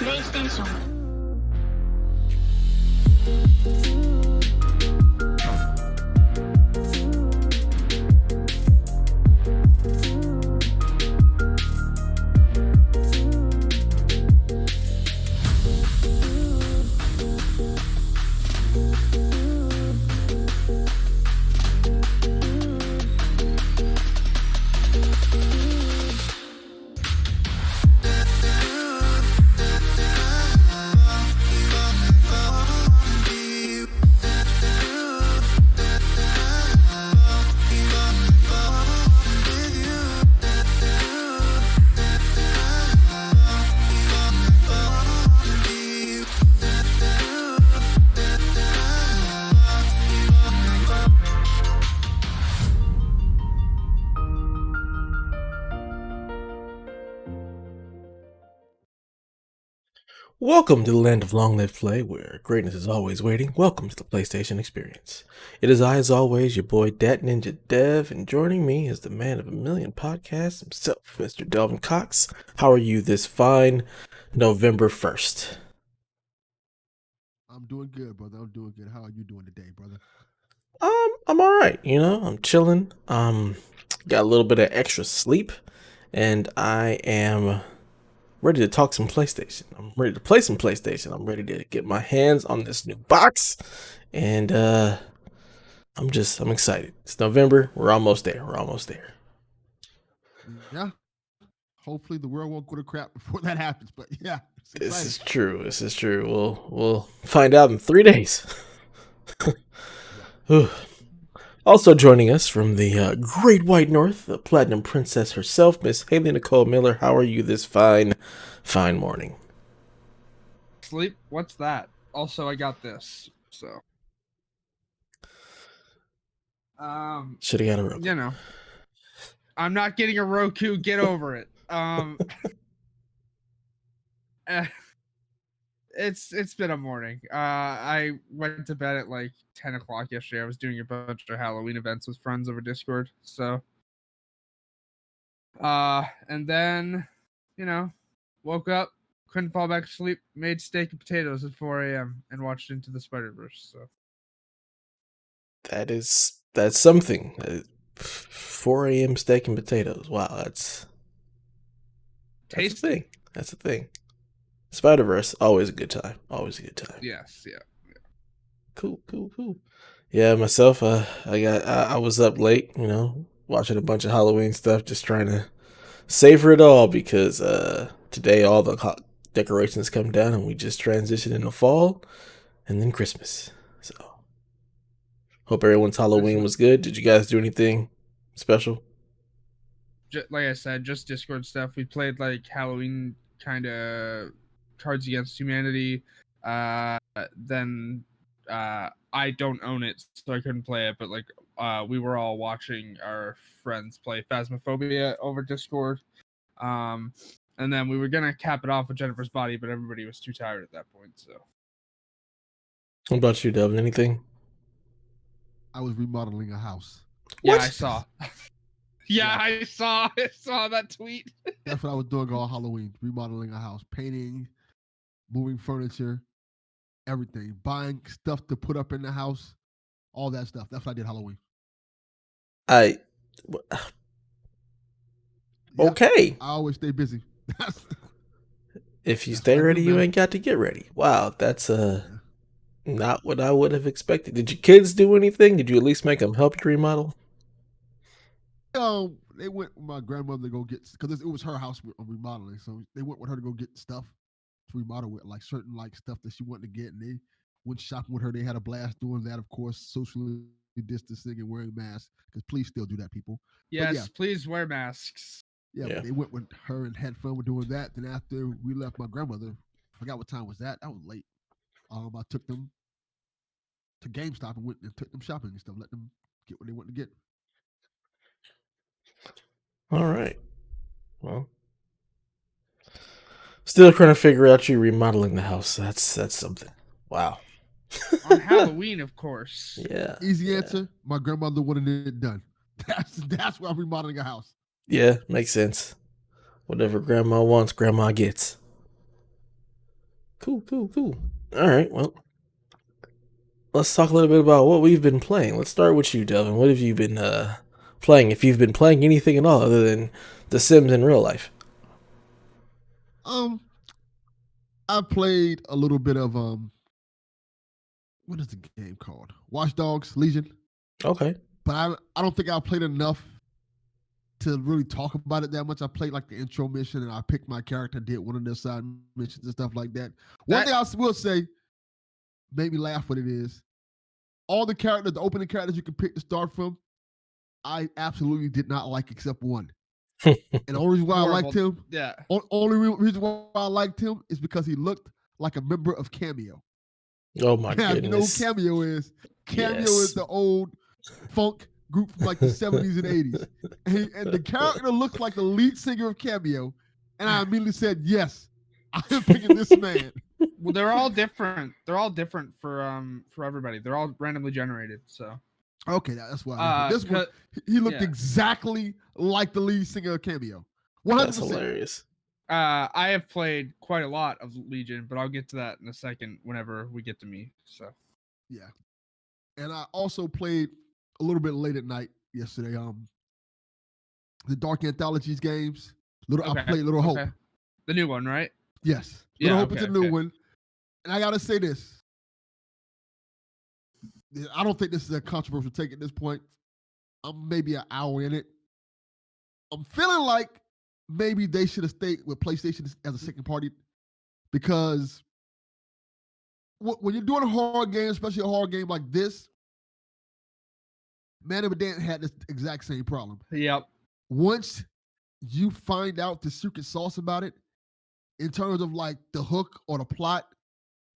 PlayStation Welcome to the land of long live play, where greatness is always waiting. Welcome to the PlayStation experience. It is I, as always, your boy Dat Ninja Dev, and joining me is the man of a million podcasts himself, Mr. Delvin Cox. How are you this fine November 1st? I'm doing good, brother. I'm doing good. How are you doing today, brother? I'm alright, I'm chilling. Got a little bit of extra sleep, and I am ready to talk some PlayStation. I'm ready to play some PlayStation. I'm ready to get my hands on this new box. And I'm excited. It's November. We're almost there. Yeah. Hopefully the world won't go to crap before that happens. But yeah, This is true. We'll find out in 3 days. Yeah. Also joining us from the Great White North, the Platinum Princess herself, Miss Haley Nicole Miller. How are you this fine morning? Sleep? What's that? Also, I got this. So, Should have got a Roku. I'm not getting a Roku. Get over it. It's been a morning. I went to bed at like 10 o'clock yesterday. I was doing a bunch of Halloween events with friends over Discord. So, and then, woke up, couldn't fall back to sleep, made steak and potatoes at 4 a.m. and watched Into the Spiderverse. So That's something. 4 a.m. steak and potatoes. Wow, that's tasty. That's a thing. Spider-Verse, always a good time. Yes, yeah. Cool. Yeah, myself, I was up late, watching a bunch of Halloween stuff, just trying to savor it all because today all the decorations come down and we just transition into fall and then Christmas. So, hope everyone's Halloween was good. Did you guys do anything special? Like I said, just Discord stuff. We played like Halloween kind of Cards Against Humanity. Then I don't own it, so I couldn't play it. But like we were all watching our friends play Phasmophobia over Discord. And then we were gonna cap it off with Jennifer's Body, but everybody was too tired at that point. So, What about you, Delvin? Anything? I was remodeling a house. Yeah, What? I saw. Yeah, I saw that tweet. That's what I was doing all Halloween, remodeling a house, painting, moving furniture, everything, buying stuff to put up in the house, all that stuff. That's what I did Halloween. Okay. I always stay busy. If you stay ready, you ain't got to get ready. Wow, that's not what I would have expected. Did your kids do anything? Did you at least make them help you remodel? They went with my grandmother to go get, because it was her house remodeling, so they went with her to go get stuff to remodel with, like certain like stuff that she wanted to get, and they went shopping with her. They had a blast doing that, of course, socially distancing and wearing masks, because please still do that, people. Yes, please wear masks. Yeah, but they went with her and had fun with doing that. Then after we left my grandmother, I forgot what time was that. That was late. I took them to GameStop and went and took them shopping and stuff. Let them get what they wanted to get. All right. Well, still trying to figure out you remodeling the house. That's something. Wow. On Halloween, of course. Yeah. Easy answer. My grandmother wanted it done. That's why I'm remodeling a house. Yeah, makes sense. Whatever grandma wants, grandma gets. Cool. All right, well, let's talk a little bit about what we've been playing. Let's start with you, Delvin. What have you been playing? If you've been playing anything at all other than The Sims in real life. Um, I played a little bit of what is the game called? Watch Dogs Legion. Okay. But I don't think I played enough to really talk about it that much. I played like the intro mission and I picked my character, did one of their side missions and stuff like that. One thing I will say made me laugh what it is. All the characters, the opening characters you can pick to start from, I absolutely did not like except one. And the only reason why I liked him, only reason why I liked him is because he looked like a member of Cameo. Oh my goodness. You know who Cameo is? Cameo is the old funk group from like the 70s and 80s. And the character looks like the lead singer of Cameo. And I immediately said, yes, I am picking this man. Well, they're all different. They're all different for everybody. They're all randomly generated. So okay, that's why. This one, he looked exactly like the lead singer of Cameo. 100%. That's hilarious. I have played quite a lot of Legion, but I'll get to that in a second whenever we get to me. So yeah, and I also played a little bit late at night yesterday. The Dark Anthologies games. I played Little Hope. The new one, right? Yes. Little Hope is the new one. And I gotta say this. I don't think this is a controversial take at this point. I'm maybe an hour in it. I'm feeling like maybe they should have stayed with PlayStation as a second party, because when you're doing a horror game, especially a horror game like this, Man of Medan had this exact same problem. Yep. Once you find out the secret sauce about it, in terms of like the hook or the plot,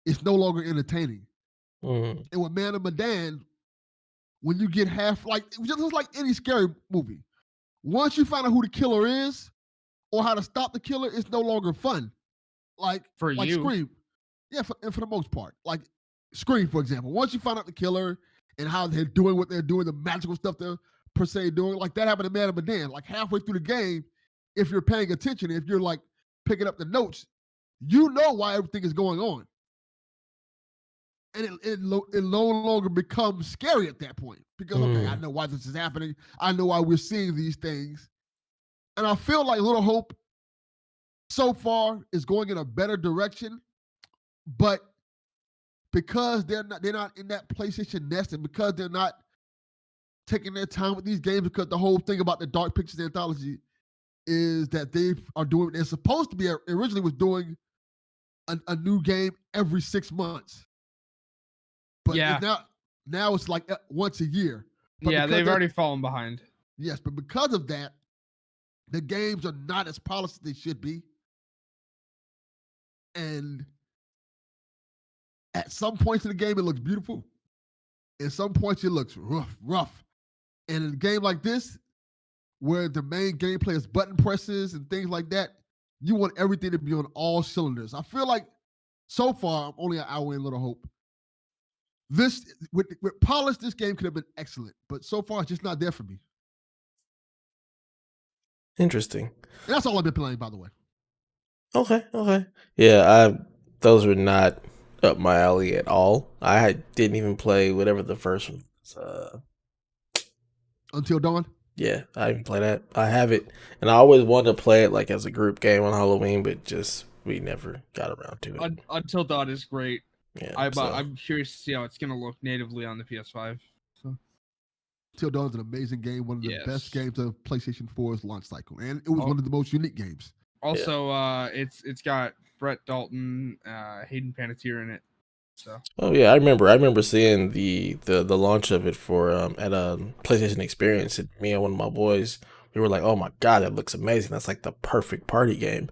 it's no longer entertaining. And with Man of Medan, when you get just like any scary movie, once you find out who the killer is or how to stop the killer, it's no longer fun. Like Scream. Yeah, for the most part. Like Scream, for example. Once you find out the killer and how they're doing what they're doing, the magical stuff they're per se doing, like that happened to Man of Medan. Like halfway through the game, if you're paying attention, if you're like picking up the notes, you know why everything is going on. And it no longer becomes scary at that point. Because, okay, I know why this is happening. I know why we're seeing these things. And I feel like Little Hope so far is going in a better direction. But because they're not in that PlayStation nest, and because they're not taking their time with these games, because the whole thing about the Dark Pictures Anthology is that they are doing, they're supposed to be, originally was doing a new game every 6 months. But now it's like once a year. But they've already fallen behind. Yes, but because of that, the games are not as polished as they should be. And at some points in the game, it looks beautiful. At some points, it looks rough. And in a game like this, where the main gameplay is button presses and things like that, you want everything to be on all cylinders. I feel like so far, I'm only an hour in Little Hope. This with polish, this game could have been excellent, but so far it's just not there for me. Interesting. And that's all I've been playing, by the way. Okay. Yeah, those were not up my alley at all. I didn't even play whatever the first one was. Until Dawn? Yeah, I didn't play that. I have it, and I always wanted to play it like as a group game on Halloween, but we never got around to it. Until Dawn is great. Yeah, I'm curious to see how it's gonna look natively on the PS5. So. Until Dawn is an amazing game, one of the best games of PlayStation 4's launch cycle, and it was one of the most unique games. Also, it's got Brett Dalton, Hayden Panettiere in it. So. Oh yeah, I remember seeing the launch of it for at a PlayStation Experience. And me and one of my boys, we were like, "Oh my god, that looks amazing! That's like the perfect party game."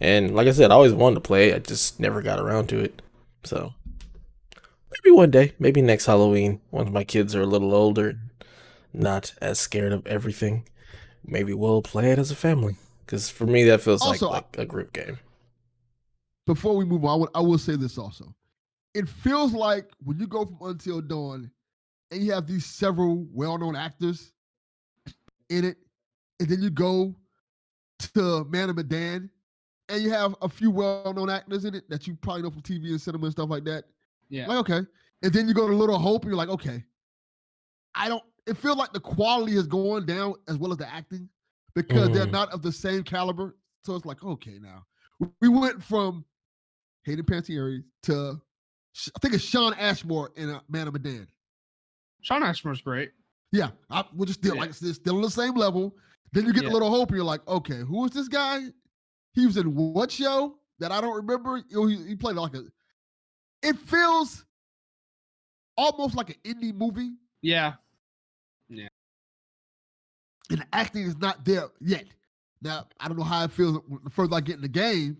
And like I said, I always wanted to play it. I just never got around to it. So maybe one day, maybe next Halloween, once my kids are a little older, not as scared of everything, maybe we'll play it as a family. Because for me, that feels also, like a group game. Before we move on, I will say this also. It feels like when you go from Until Dawn and you have these several well-known actors in it, and then you go to Man of Medan, and you have a few well-known actors in it that you probably know from TV and cinema and stuff like that. Yeah. Like, okay. And then you go to Little Hope and you're like, okay. It feels like the quality is going down as well as the acting because they're not of the same caliber. So it's like, okay, now. We went from Hayden Panettiere to, I think it's Sean Ashmore in Man of Medan. Sean Ashmore's great. Yeah, we're just still like still on the same level. Then you get a Little Hope, and you're like, okay, who is this guy? He was in what show that I don't remember? He played like a. It feels almost like an indie movie. Yeah. And the acting is not there yet. Now I don't know how it feels the further I get in the game,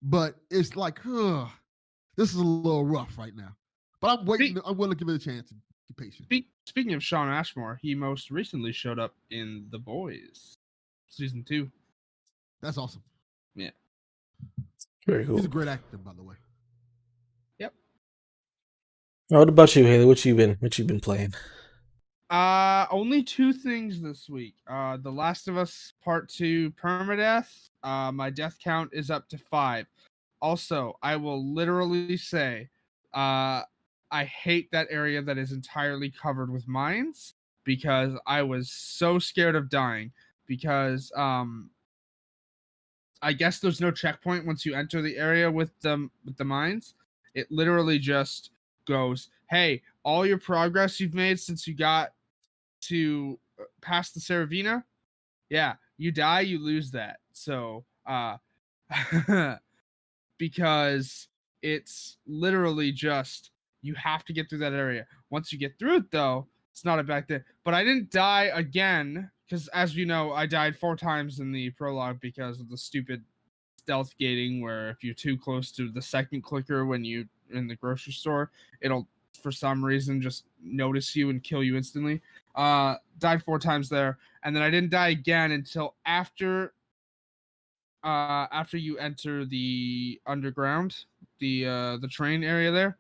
but it's like, this is a little rough right now. But I'm waiting. I'm willing to give it a chance. Be patient. Speaking of Sean Ashmore, he most recently showed up in The Boys season 2. That's awesome. Yeah. Very cool. He's a great actor, by the way. Yep. What about you, Haley? What you been playing? Only 2 things this week. The Last of Us Part 2 permadeath. My death count is up to 5. Also, I will literally say, I hate that area that is entirely covered with mines because I was so scared of dying because I guess there's no checkpoint once you enter the area with the mines. It literally just goes, hey, all your progress you've made since you got to past the Saravina, yeah, you die, you lose that. So because it's literally just you have to get through that area. Once you get through it, though, it's not a bad thing. But I didn't die again because, as you know, I died 4 times in the prologue because of the stupid stealth gating where if you're too close to the second clicker when you in the grocery store, it'll for some reason just notice you and kill you instantly. Died 4 times there, and then I didn't die again until after you enter the underground, the train area there.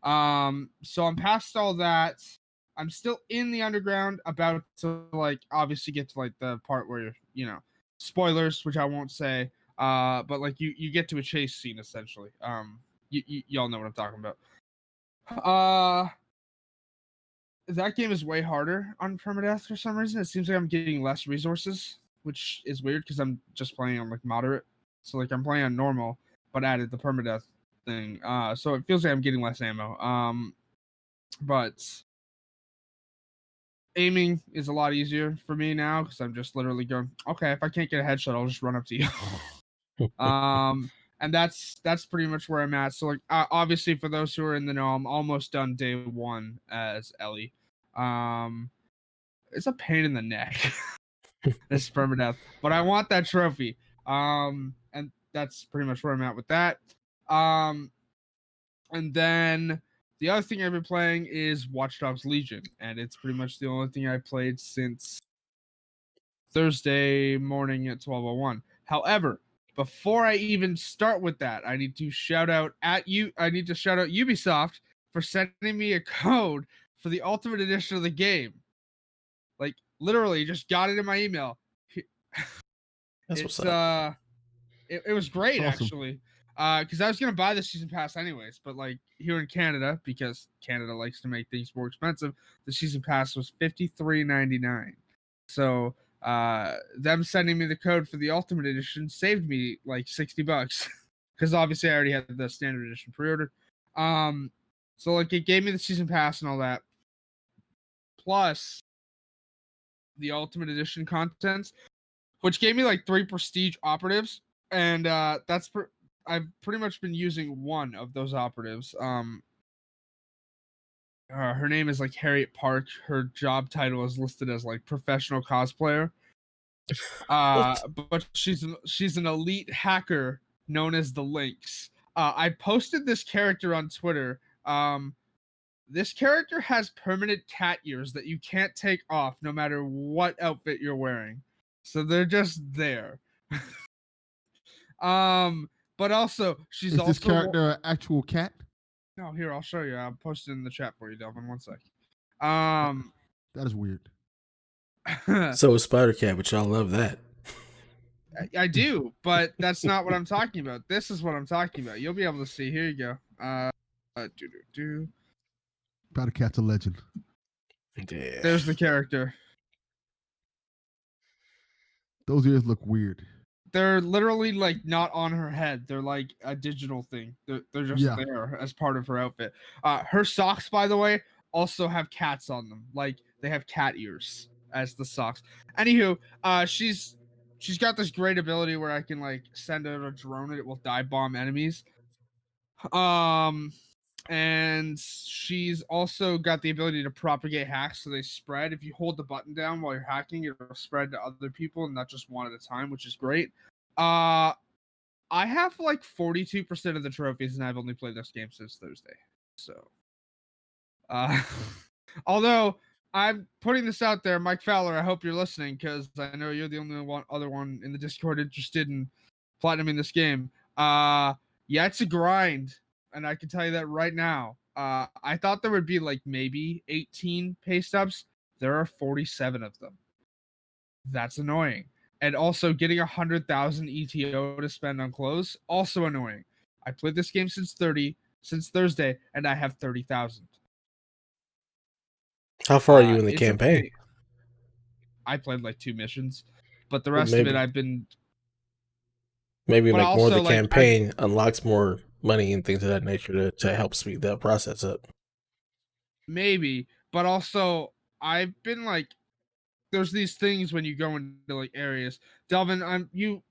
So I'm past all that. I'm still in the underground, about to like obviously get to like the part where you're, spoilers, which I won't say. But like you get to a chase scene essentially. Y'all know what I'm talking about. That game is way harder on permadeath for some reason. It seems like I'm getting less resources, which is weird because I'm just playing on like moderate. So like I'm playing on normal, but added the permadeath thing. So it feels like I'm getting less ammo. But aiming is a lot easier for me now because I'm just literally going, okay, if I can't get a headshot, I'll just run up to you. And that's pretty much where I'm at. So like obviously for those who are in the know, I'm almost done day 1 as Ellie. It's a pain in the neck. This permadeath, but I want that trophy. And that's pretty much where I'm at with that. And then the other thing I've been playing is Watch Dogs Legion, and it's pretty much the only thing I played since Thursday morning at 12:01. However, before I even start with that, I need to shout out Ubisoft for sending me a code for the Ultimate Edition of the game. Like literally, just got it in my email. That's what's up. It was great Awesome. actually. Because I was gonna buy the season pass anyways, but like here in Canada, because Canada likes to make things more expensive, the season pass was $53.99. So them sending me the code for the Ultimate Edition saved me like $60 because obviously I already had the Standard Edition pre-ordered. So like it gave me the season pass and all that, plus the Ultimate Edition contents, which gave me like 3 prestige operatives, and I've pretty much been using one of those operatives. Her name is like Harriet Park. Her job title is listed as like professional cosplayer. But she's an elite hacker known as the Lynx. I posted this character on Twitter. This character has permanent cat ears that you can't take off no matter what outfit you're wearing. So they're just there. But also she's Is also this character an actual cat? No, here I'll show you. I'll post it in the chat for you, Delvin. 1 sec. That is weird. So is Spider Cat, but y'all love that. I do, but that's not what I'm talking about. This is what I'm talking about. You'll be able to see. Here you go. Do. Powder Cat's a legend. Yeah. There's the character. Those ears look weird. They're literally like not on her head. They're like a digital thing. They're just Yeah. there as part of her outfit. Her socks, by the way, also have cats on them. Like they have cat ears as the socks. Anywho, she's got this great ability where I can like send out a drone and it will dive bomb enemies. And she's also got the ability to propagate hacks so they spread. If you hold the button down while you're hacking, it'll spread to other people and not just one at a time, which is great. I have like 42% of the trophies and I've only played this game since Thursday. So although I'm putting this out there, Mike Fowler, I hope you're listening because I know you're the only other one in the Discord interested in platinuming this game. Yeah, it's a grind. And I can tell you that right now. I thought there would be like maybe 18 pay stubs. There are 47 of them. That's annoying. And also getting 100,000 ETO to spend on clothes, also annoying. I played this game since Thursday, and I have 30,000. How far are you in the It's a campaign? pain. I played like 2 missions, but the rest of it I've been. Maybe But make more of also, the like, campaign unlocks more money and things of that nature to help speed that process up. Maybe, but also I've been like, there's these things when you go into like areas. Delvin, you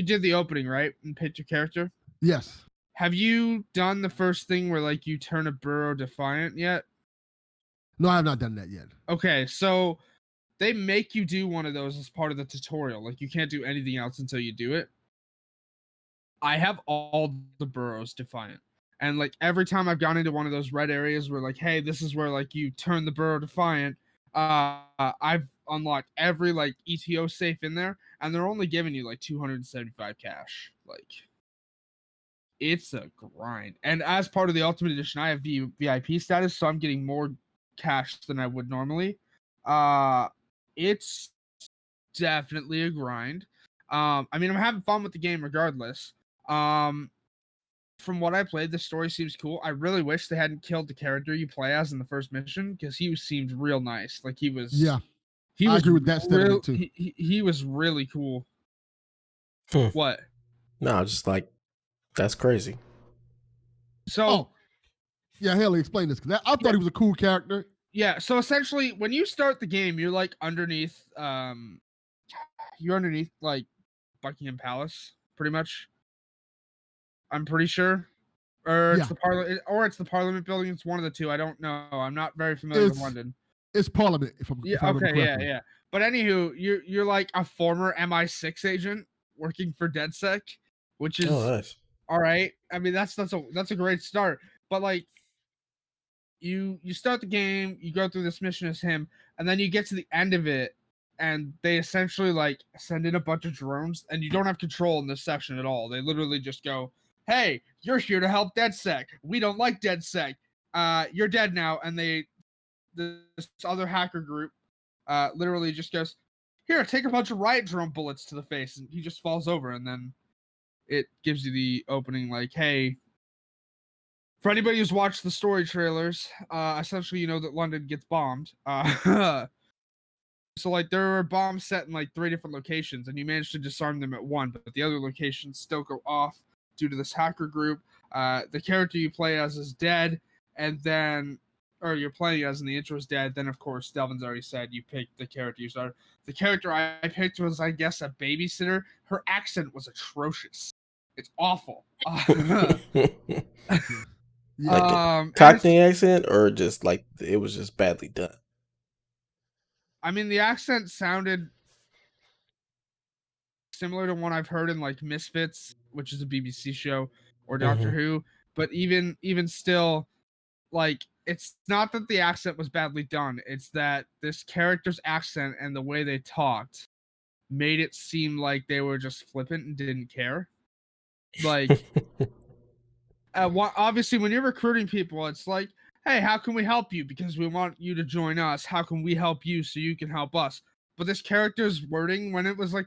did the opening, right? And picked your character. Yes. Have you done the first thing where like you turn a burrow defiant yet? No, I have not done that yet. Okay, so they make you do one of those as part of the tutorial. Like you can't do anything else until you do it. I have all the burrows defiant. And like every time I've gone into one of those red areas where like, hey, this is where like you turn the burrow defiant, I've unlocked every like ETO safe in there, and they're only giving you like 275 cash. Like it's a grind. And as part of the Ultimate Edition, I have VIP status, so I'm getting more cash than I would normally. It's definitely a grind. I mean, I'm having fun with the game regardless. From what I played, the story seems cool. I really wish they hadn't killed the character you play as in the first mission because he seemed real nice. Like he was. Yeah. He I was agree with that sentiment too. He was really cool. What? No, just like that's crazy. So. Yeah, Haley, explain this because I thought he was a cool character. Yeah, so essentially, when you start the game, you're like underneath. You're underneath like Buckingham Palace, pretty much. I'm pretty sure, or it's the Parliament building. It's one of the two. I don't know. I'm not very familiar with London. It's Parliament. If I remember correctly. Yeah. But anywho, you're like a former MI6 agent working for DedSec, which is nice. All right. I mean, that's a great start. But like, you start the game, you go through this mission as him, and then you get to the end of it, and they essentially like send in a bunch of drones, and you don't have control in this section at all. They literally just go, hey, you're here to help DedSec. We don't like DedSec. You're dead now. And this other hacker group literally just goes, here, take a bunch of riot drone bullets to the face. And he just falls over. And then it gives you the opening like, hey, for anybody who's watched the story trailers, essentially you know that London gets bombed. So like there are bombs set in like 3 different locations, and you manage to disarm them at one, but the other locations still go off due to this hacker group. The character you play as is dead, and then, or you're playing as in the intro is dead. Then of course Delvin's already said you picked the character you started. The character I picked was, I guess, a babysitter. Her accent was atrocious. It's awful. Like Cockney accent, or just like it was just badly done. I mean, the accent sounded similar to one I've heard in like Misfits, which is a BBC show, or Doctor Who. But even still, like, it's not that the accent was badly done. It's that this character's accent and the way they talked made it seem like they were just flippant and didn't care. Like, obviously, when you're recruiting people, it's like, hey, how can we help you? Because we want you to join us. How can we help you so you can help us? But this character's wording, when it was like,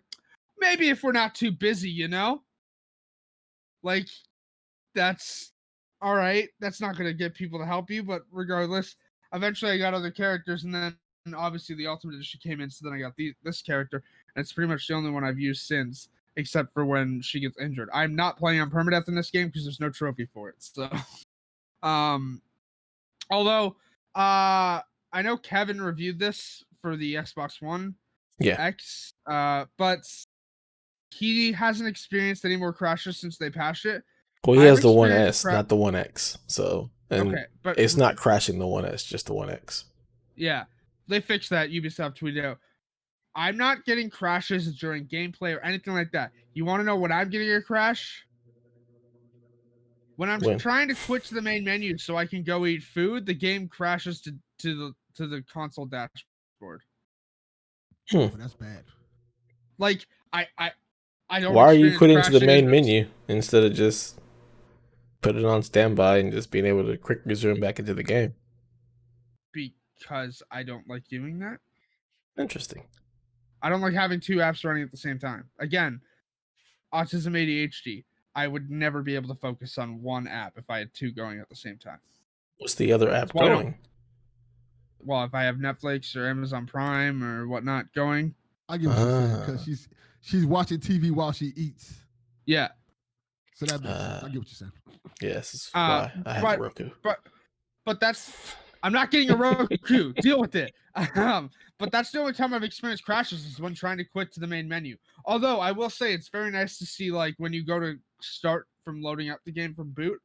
maybe if we're not too busy, you know? Like, that's all right. That's not going to get people to help you, but regardless, eventually I got other characters, and then obviously the Ultimate Edition came in, so then I got this character, and it's pretty much the only one I've used since, except for when she gets injured. I'm not playing on permadeath in this game because there's no trophy for it. So, although, I know Kevin reviewed this for the Xbox One Yeah. X, but he hasn't experienced any more crashes since they patched it. Well, he I've has the One experienced S, not the One X. So, and okay, but it's not crashing the One S, just the One X. yeah, they fixed that. Ubisoft tweeted out. I'm not getting crashes during gameplay or anything like that. You want to know when I'm getting a crash? When I'm trying to quit to the main menu so I can go eat food, the game crashes to the console dashboard. Oh, that's bad. Like I don't. Why are you quitting to the main menu instead of just put it on standby and just being able to quick resume back into the game? Because I don't like doing that. Interesting. I don't like having two apps running at the same time. Again, autism ADHD. I would never be able to focus on one app if I had two going at the same time. What's the other app going? Well, if I have Netflix or Amazon Prime or whatnot going. I get what you're saying, because she's watching TV while she eats. Yeah. So that makes sense. I get what you're saying. Yes, why I have a Roku. But that's I'm not getting a Roku. Deal with it. But that's the only time I've experienced crashes is when trying to quit to the main menu. Although I will say it's very nice to see, like, when you go to start from loading up the game from boot,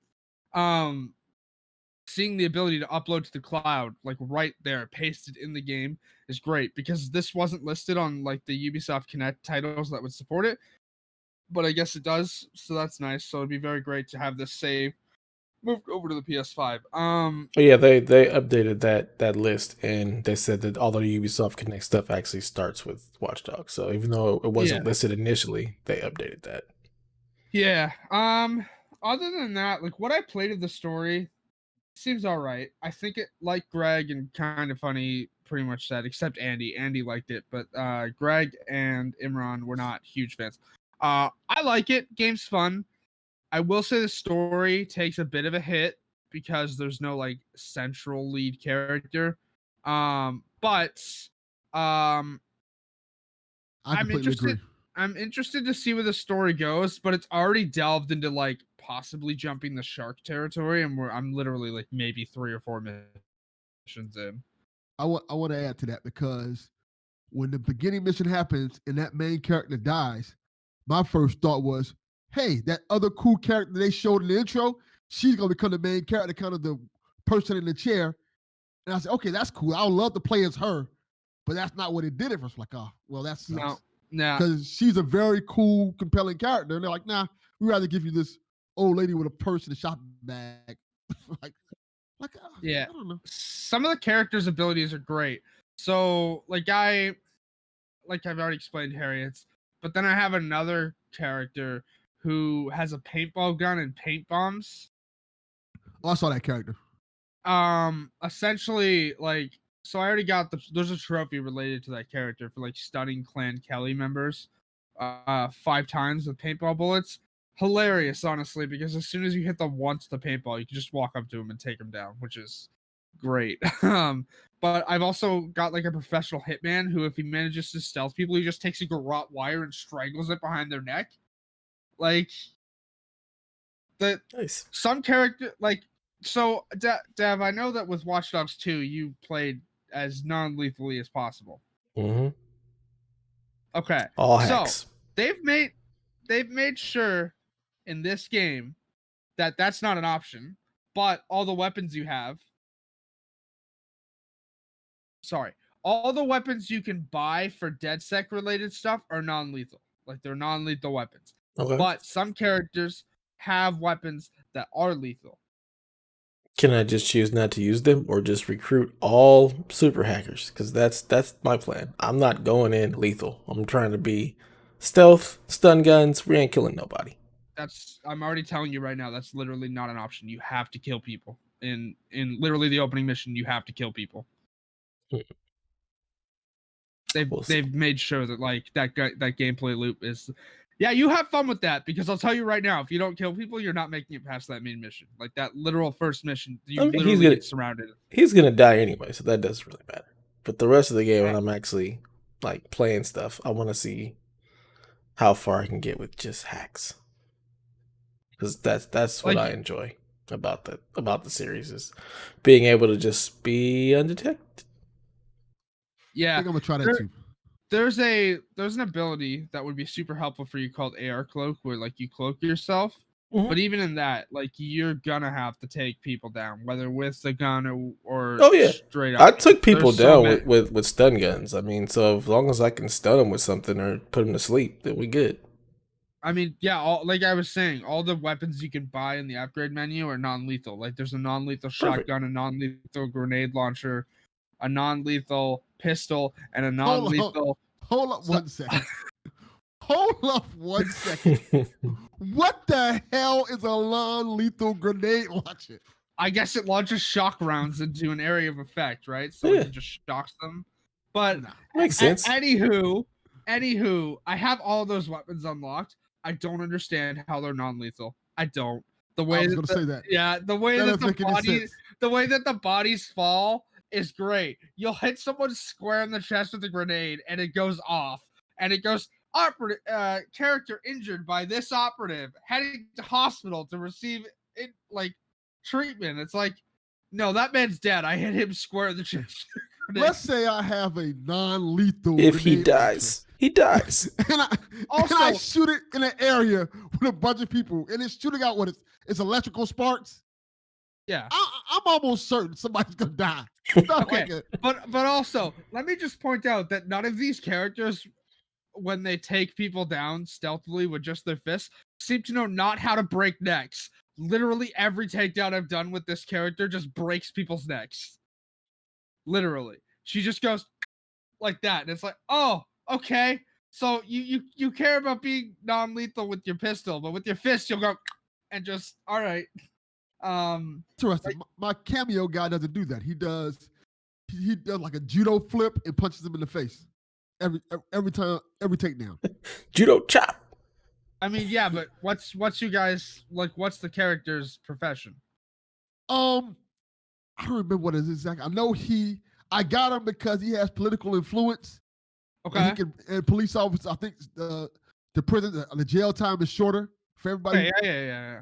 seeing the ability to upload to the cloud, like right there, pasted in the game, is great, because this wasn't listed on like the Ubisoft Connect titles that would support it, but I guess it does, so that's nice. So it'd be very great to have this save moved over to the PS5. Yeah, they updated that list, and they said that all the Ubisoft Connect stuff actually starts with Watch Dogs. So even though it wasn't listed initially, they updated that. Yeah. Other than that, like, what I played of the story seems all right. I think it, like Greg and Kind of Funny pretty much said, except Andy. Andy liked it, but Greg and Imran were not huge fans. I like it. Game's fun. I will say the story takes a bit of a hit because there's no like central lead character. But I'm interested. Agree. I'm interested to see where the story goes, but it's already delved into like possibly jumping the shark territory, and I'm literally like maybe 3 or 4 missions in. I want to add to that, because when the beginning mission happens and that main character dies, my first thought was, hey, that other cool character they showed in the intro, she's gonna become the main character, kind of the person in the chair. And I said, okay, that's cool. I would love to play as her, but that's not what it did. It was like, oh, well, that sucks. No, because she's a very cool, compelling character, and they're like, nah, we'd rather give you this old lady with a purse and a shopping bag. yeah. I don't know. Some of the characters' abilities are great. So, like I've already explained, Harriet's, but then I have another character who has a paintball gun and paint bombs. Oh, I saw that character. Essentially, like, so I already got there's a trophy related to that character for like stunning Clan Kelly members 5 times with paintball bullets. Hilarious, honestly, because as soon as you hit them once the paintball, you can just walk up to them and take them down, which is great. But I've also got like a professional hitman who, if he manages to stealth people, he just takes a garrote wire and strangles it behind their neck. Like, nice. Some character, like, so Dev, I know that with Watch Dogs 2, you played as non-lethally as possible. Mm-hmm. Okay. All hacks. So they've made sure in this game that that's not an option, but all the weapons you have. Sorry. All the weapons you can buy for DedSec related stuff are non-lethal. Like, they're non-lethal weapons. Okay. But some characters have weapons that are lethal. Can I just choose not to use them, or just recruit all super hackers? Because that's my plan. I'm not going in lethal. I'm trying to be stealth, stun guns. We ain't killing nobody. I'm already telling you right now, that's literally not an option. You have to kill people. In literally the opening mission, you have to kill people. We'll see. They've made sure that like that gameplay loop is. Yeah, you have fun with that because I'll tell you right now, if you don't kill people, you're not making it past that main mission. Like that literal first mission, you I mean, literally get surrounded. he's gonna die anyway, so that doesn't really matter. But the rest of the game, when Uh, I'm actually like playing stuff, I want to see how far I can get with just hacks, because that's what Like I enjoy about the series is being able to just be undetected. I yeah, think I'm gonna try that there- too. there's an ability that would be super helpful for you called AR cloak, where like you cloak yourself. Mhm. But even in that, like you're gonna have to take people down, whether with the gun or Oh yeah, straight up. I took people There's so down many- with stun guns. I mean, so as long as I can stun them with something or put them to sleep, then we good. I mean, yeah, like I was saying, all the weapons you can buy in the upgrade menu are non-lethal. Like there's a non-lethal Perfect. shotgun, a non-lethal grenade launcher, a non-lethal pistol, and a Hold non-lethal. Hold up 1 second. Hold up 1 second. What the hell is a non-lethal grenade launcher? I guess it launches shock rounds into an area of effect, right? So Yeah. it just shocks them. But Nah. Makes sense. Anywho, I have all those weapons unlocked. I don't understand how they're non-lethal. I don't. The way I was that gonna say that. yeah, the way That that doesn't the make any sense. way that the bodies fall is great. You'll hit someone square in the chest with a grenade, and it goes off, and it goes operative character injured by this operative heading to hospital to receive it like treatment. It's like, no, that man's dead. I hit him square in the chest. Let's say I have a non-lethal If he grenade dies, he dies. launcher, and Also- I shoot it in an area with a bunch of people, and it's shooting out what it's electrical sparks. Yeah. I'm almost certain somebody's gonna die. It's not Okay. like a- But also, let me just point out that none of these characters, when they take people down stealthily with just their fists, seem to know not how to break necks. Literally every takedown I've done with this character just breaks people's necks. Literally. She just goes like that, and it's like, oh, okay. So you care about being non-lethal with your pistol, but with your fist you'll go and just all right. Interesting. My cameo guy doesn't do that. He does like a judo flip and punches him in the face every time, every takedown. Judo chop. I mean, yeah, but what's you guys like? What's the character's profession? I don't remember what it is exactly. I know I got him because he has political influence. Okay. And he can, and police officers, I think the prison, the jail time is shorter for everybody. Okay, yeah.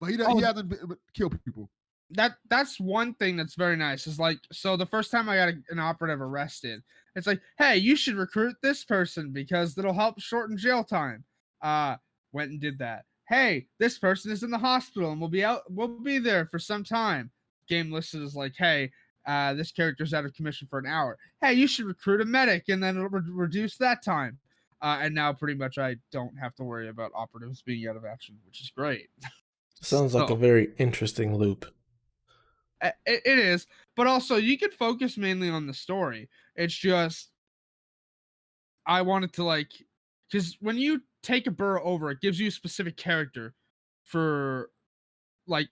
But he Oh. hasn't killed people. That's one thing that's very nice. Is like, so the first time I got an operative arrested, it's like, hey, you should recruit this person because that'll help shorten jail time. Went and did that. Hey, this person is in the hospital and we'll be there for some time. Game listed as like, hey, this character's out of commission for an hour. Hey, you should recruit a medic and then it'll reduce that time. And now pretty much I don't have to worry about operatives being out of action, which is great. Sounds like So- a very interesting loop. It is, but also you can focus mainly on the story. It's just I wanted to like, because when you take a borough over, it gives you a specific character for like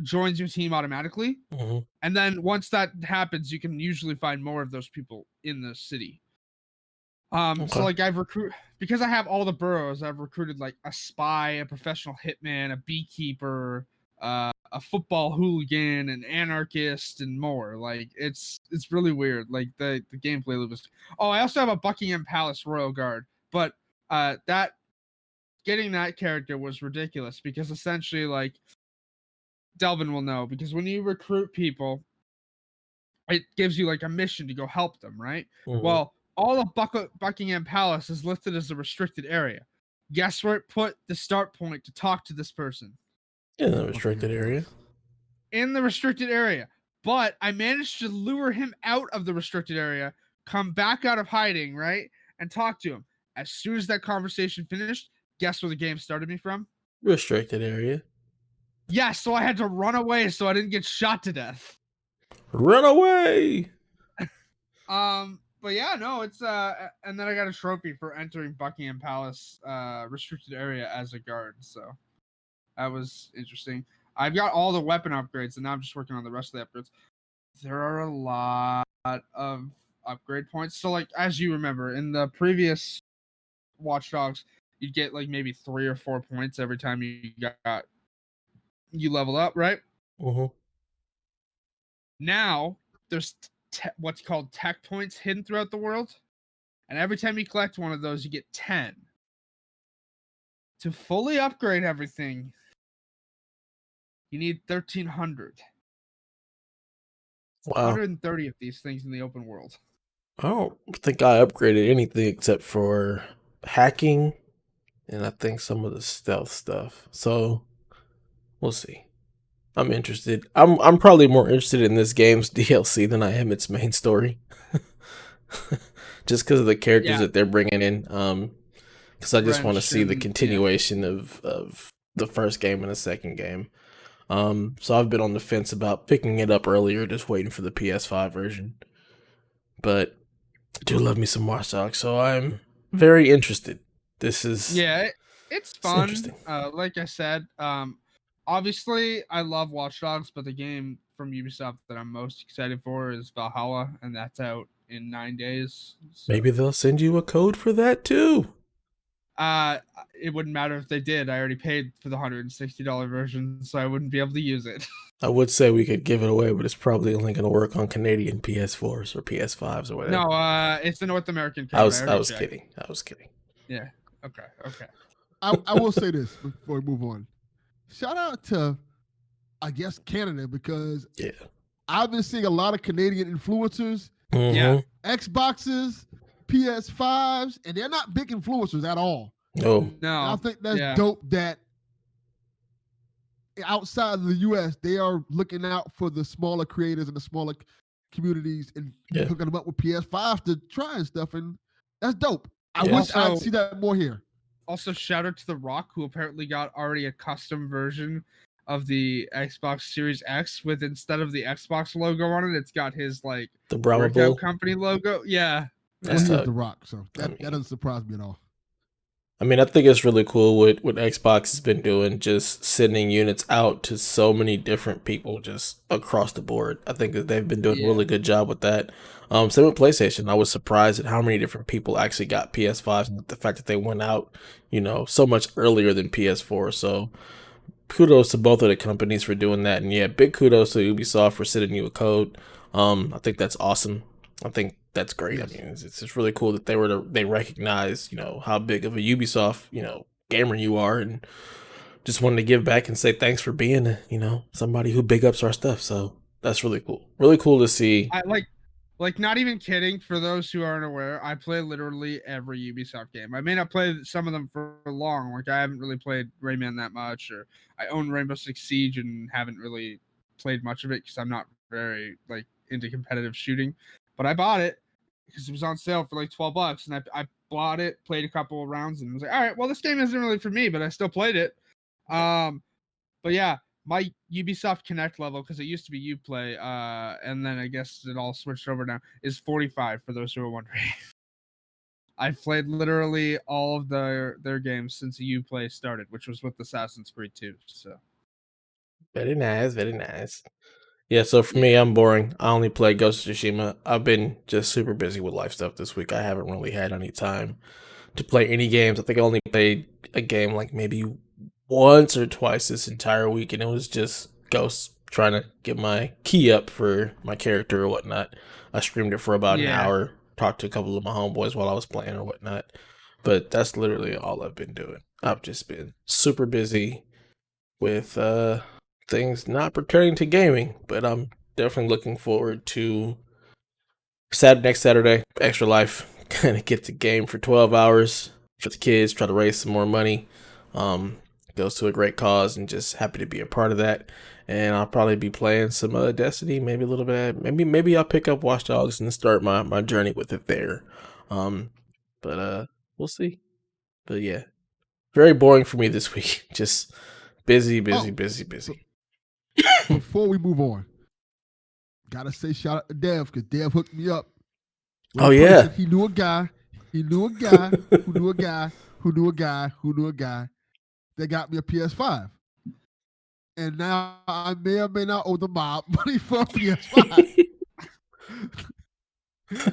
joins your team automatically, hmm and then once that happens, you can usually find more of those people in the city. So Okay. like because I have all the boroughs, I've recruited like a spy, a professional hitman, a beekeeper, a football hooligan, an anarchist, and more. Like it's really weird. Like the gameplay loop is. Oh, I also have a Buckingham Palace Royal Guard, but that getting that character was ridiculous because essentially like Delvin will know because when you recruit people, it gives you like a mission to go help them, right? Mhm. Well, all of Buckingham Palace is listed as a restricted area. Guess where it put the start point to talk to this person? In the restricted area. In the restricted area. But I managed to lure him out of the restricted area, come back out of hiding, right? And talk to him. As soon as that conversation finished, guess where the game started me from? Restricted area. Yeah, so I had to run away so I didn't get shot to death. Run away. But yeah, no, it's and then I got a trophy for entering Buckingham Palace restricted area as a guard, so that was interesting. I've got all the weapon upgrades, and now I'm just working on the rest of the upgrades. There are a lot of upgrade points. So like as you remember in the previous Watch Dogs, you'd get like maybe 3 or 4 points every time you level up, right? Mm-hmm. Now there's what's called tech points hidden throughout the world, and every time you collect one of those, you get 10. To fully upgrade everything, you need 1,300. Wow. 130 of these things in the open world. I don't think I upgraded anything except for hacking and I think some of the stealth stuff. So we'll see. I'm interested. I'm probably more interested in this game's DLC than I am its main story. Just because of the characters that they're bringing in. Because I just want to see the continuation of the first game and the second game. So I've been on the fence about picking it up earlier, just waiting for the PS5 version. But I do love me some Watch Dogs, so I'm very interested. This is it's fun. Interesting. Like I said, obviously I love Watch Dogs, but the game from Ubisoft that I'm most excited for is Valhalla, and that's out in 9 days. So. Maybe they'll send you a code for that too. It wouldn't matter if they did. I already paid for the $160 version, so I wouldn't be able to use it. I would say we could give it away, but it's probably only going to work on Canadian PS4s or PS5s or whatever. No, it's the North American code. I was kidding. I was kidding. Yeah. Okay. I will say this before we move on. Shout out to, I guess, Canada, because I've been seeing a lot of Canadian influencers. Mm-hmm. Xboxes, PS5s, and they're not big influencers at all. No. And I think that's dope that outside of the US, they are looking out for the smaller creators and the smaller communities and hooking them up with PS5 to try and stuff. And that's dope. I wish I'd see that more here. Also, shout out to The Rock, who apparently got already a custom version of the Xbox Series X with, instead of the Xbox logo on it, it's got his like the Bravo workout company logo. Yeah. That's The Rock, so that doesn't surprise me at all. I mean, I think it's really cool what Xbox has been doing, just sending units out to so many different people just across the board. I think that they've been doing a really good job with that. Same with PlayStation. I was surprised at how many different people actually got PS5s and the fact that they went out, so much earlier than PS4. So kudos to both of the companies for doing that. And big kudos to Ubisoft for sending you a code. I think that's awesome. I think that's great. Yes. I mean, it's just really cool that they recognize, how big of a Ubisoft, gamer you are, and just wanted to give back and say thanks for being, somebody who big ups our stuff. So that's really cool. Really cool to see. I like not even kidding. For those who aren't aware, I play literally every Ubisoft game. I may not play some of them for long. Like I haven't really played Rayman that much, or I own Rainbow Six Siege and haven't really played much of it because I'm not very into competitive shooting. But I bought it because it was on sale for like $12, and I bought it, played a couple of rounds, and was like, all right, well, this game isn't really for me, but I still played it. But yeah, my Ubisoft Connect level, because it used to be Uplay, and then I guess it all switched over now, is 45, for those who are wondering. I've played literally all of their games since Uplay started, which was with Assassin's Creed 2. So very nice, very nice. Yeah, so for me, I'm boring. I only play Ghost of Tsushima. I've been just super busy with life stuff this week. I haven't really had any time to play any games. I think I only played a game like maybe once or twice this entire week, and it was just Ghost, trying to get my key up for my character or whatnot. I streamed it for about an hour, talked to a couple of my homeboys while I was playing or whatnot. But that's literally all I've been doing. I've just been super busy with things not pertaining to gaming, but I'm definitely looking forward to next Saturday, Extra Life. Gonna get the game for 12 hours for the kids, try to raise some more money. Goes to a great cause, and just happy to be a part of that. And I'll probably be playing some Destiny, maybe a little bit. Maybe I'll pick up Watch Dogs and start my journey with it there. But we'll see. But yeah, very boring for me this week. Just busy. Before we move on, gotta say shout out to Dev, because Dev hooked me up. He knew a guy who knew a guy who knew a guy who knew a guy who knew a guy that got me a PS5. And now I may or may not owe the mob money for a PS5.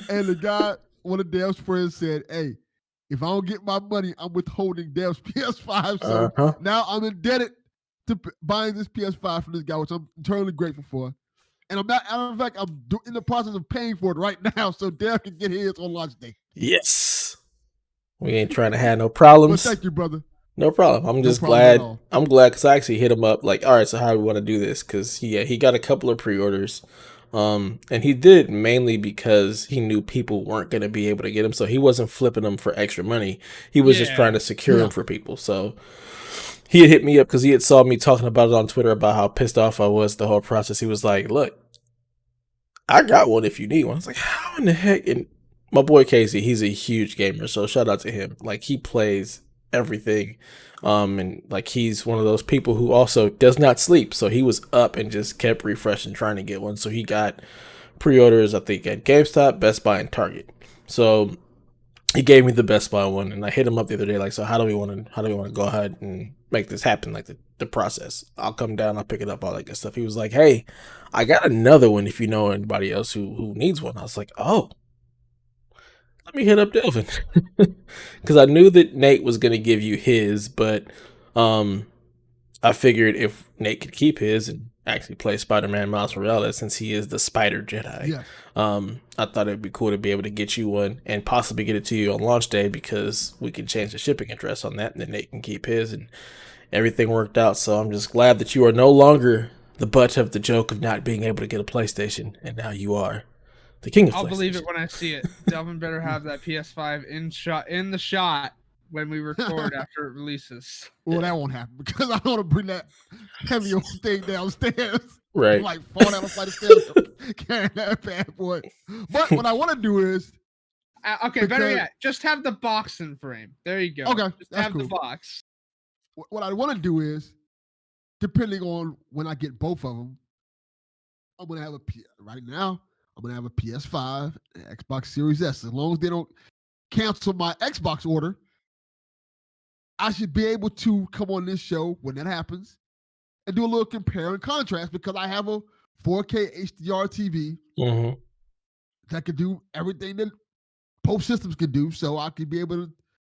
And the guy, one of Dev's friends said, "Hey, if I don't get my money, I'm withholding Dev's PS5. So now I'm indebted to buying this PS5 from this guy, which I'm eternally grateful for. And I'm not, matter of fact, I'm in the process of paying for it right now so Dev can get his on launch day. Yes. We ain't trying to have no problems. But thank you, brother. No problem. I'm just glad. I'm glad because I actually hit him up like, all right, so how do we want to do this? Because he got a couple of pre-orders, and he did it mainly because he knew people weren't going to be able to get them, so he wasn't flipping them for extra money. He was just trying to secure them for people. So he had hit me up because he had saw me talking about it on Twitter about how pissed off I was the whole process. He was like, "Look, I got one if you need one." I was like, "How in the heck?" And my boy Casey, he's a huge gamer, so shout out to him. Like he plays everything, and like he's one of those people who also does not sleep. So he was up and just kept refreshing, trying to get one. So he got pre-orders, I think, at GameStop, Best Buy, and Target. So he gave me the Best Buy one, and I hit him up the other day, like, so how do we want to go ahead and make this happen, like the process? I'll come down, I'll pick it up, all that good stuff. He was like, hey, I got another one if you know anybody else who needs one. I was like, oh, let me hit up Delvin. Because I knew that Nate was going to give you his, but I figured if Nate could keep his and actually play Spider-Man Miles Morales since he is the Spider Jedi, I thought it'd be cool to be able to get you one and possibly get it to you on launch day because we can change the shipping address on that and then Nate can keep his and everything worked out. So I'm just glad that you are no longer the butt of the joke of not being able to get a PlayStation, and now you are the king of PlayStation. I'll believe it when I see it. Delvin better have that PS5 in the shot when we record after it releases. Well, that won't happen because I don't want to bring that heavy old thing downstairs. Right. Like fall down a flight of stairs carrying that bad boy. But what I want to do is okay, better yet, just have the box in frame. There you go. Okay, just have the box. What I want to do is, depending on when I get both of them, I'm gonna have right now. I'm gonna have a PS5, and Xbox Series S. As long as they don't cancel my Xbox order, I should be able to come on this show when that happens and do a little compare and contrast because I have a 4K HDR TV that can do everything that both systems can do. So I could be able to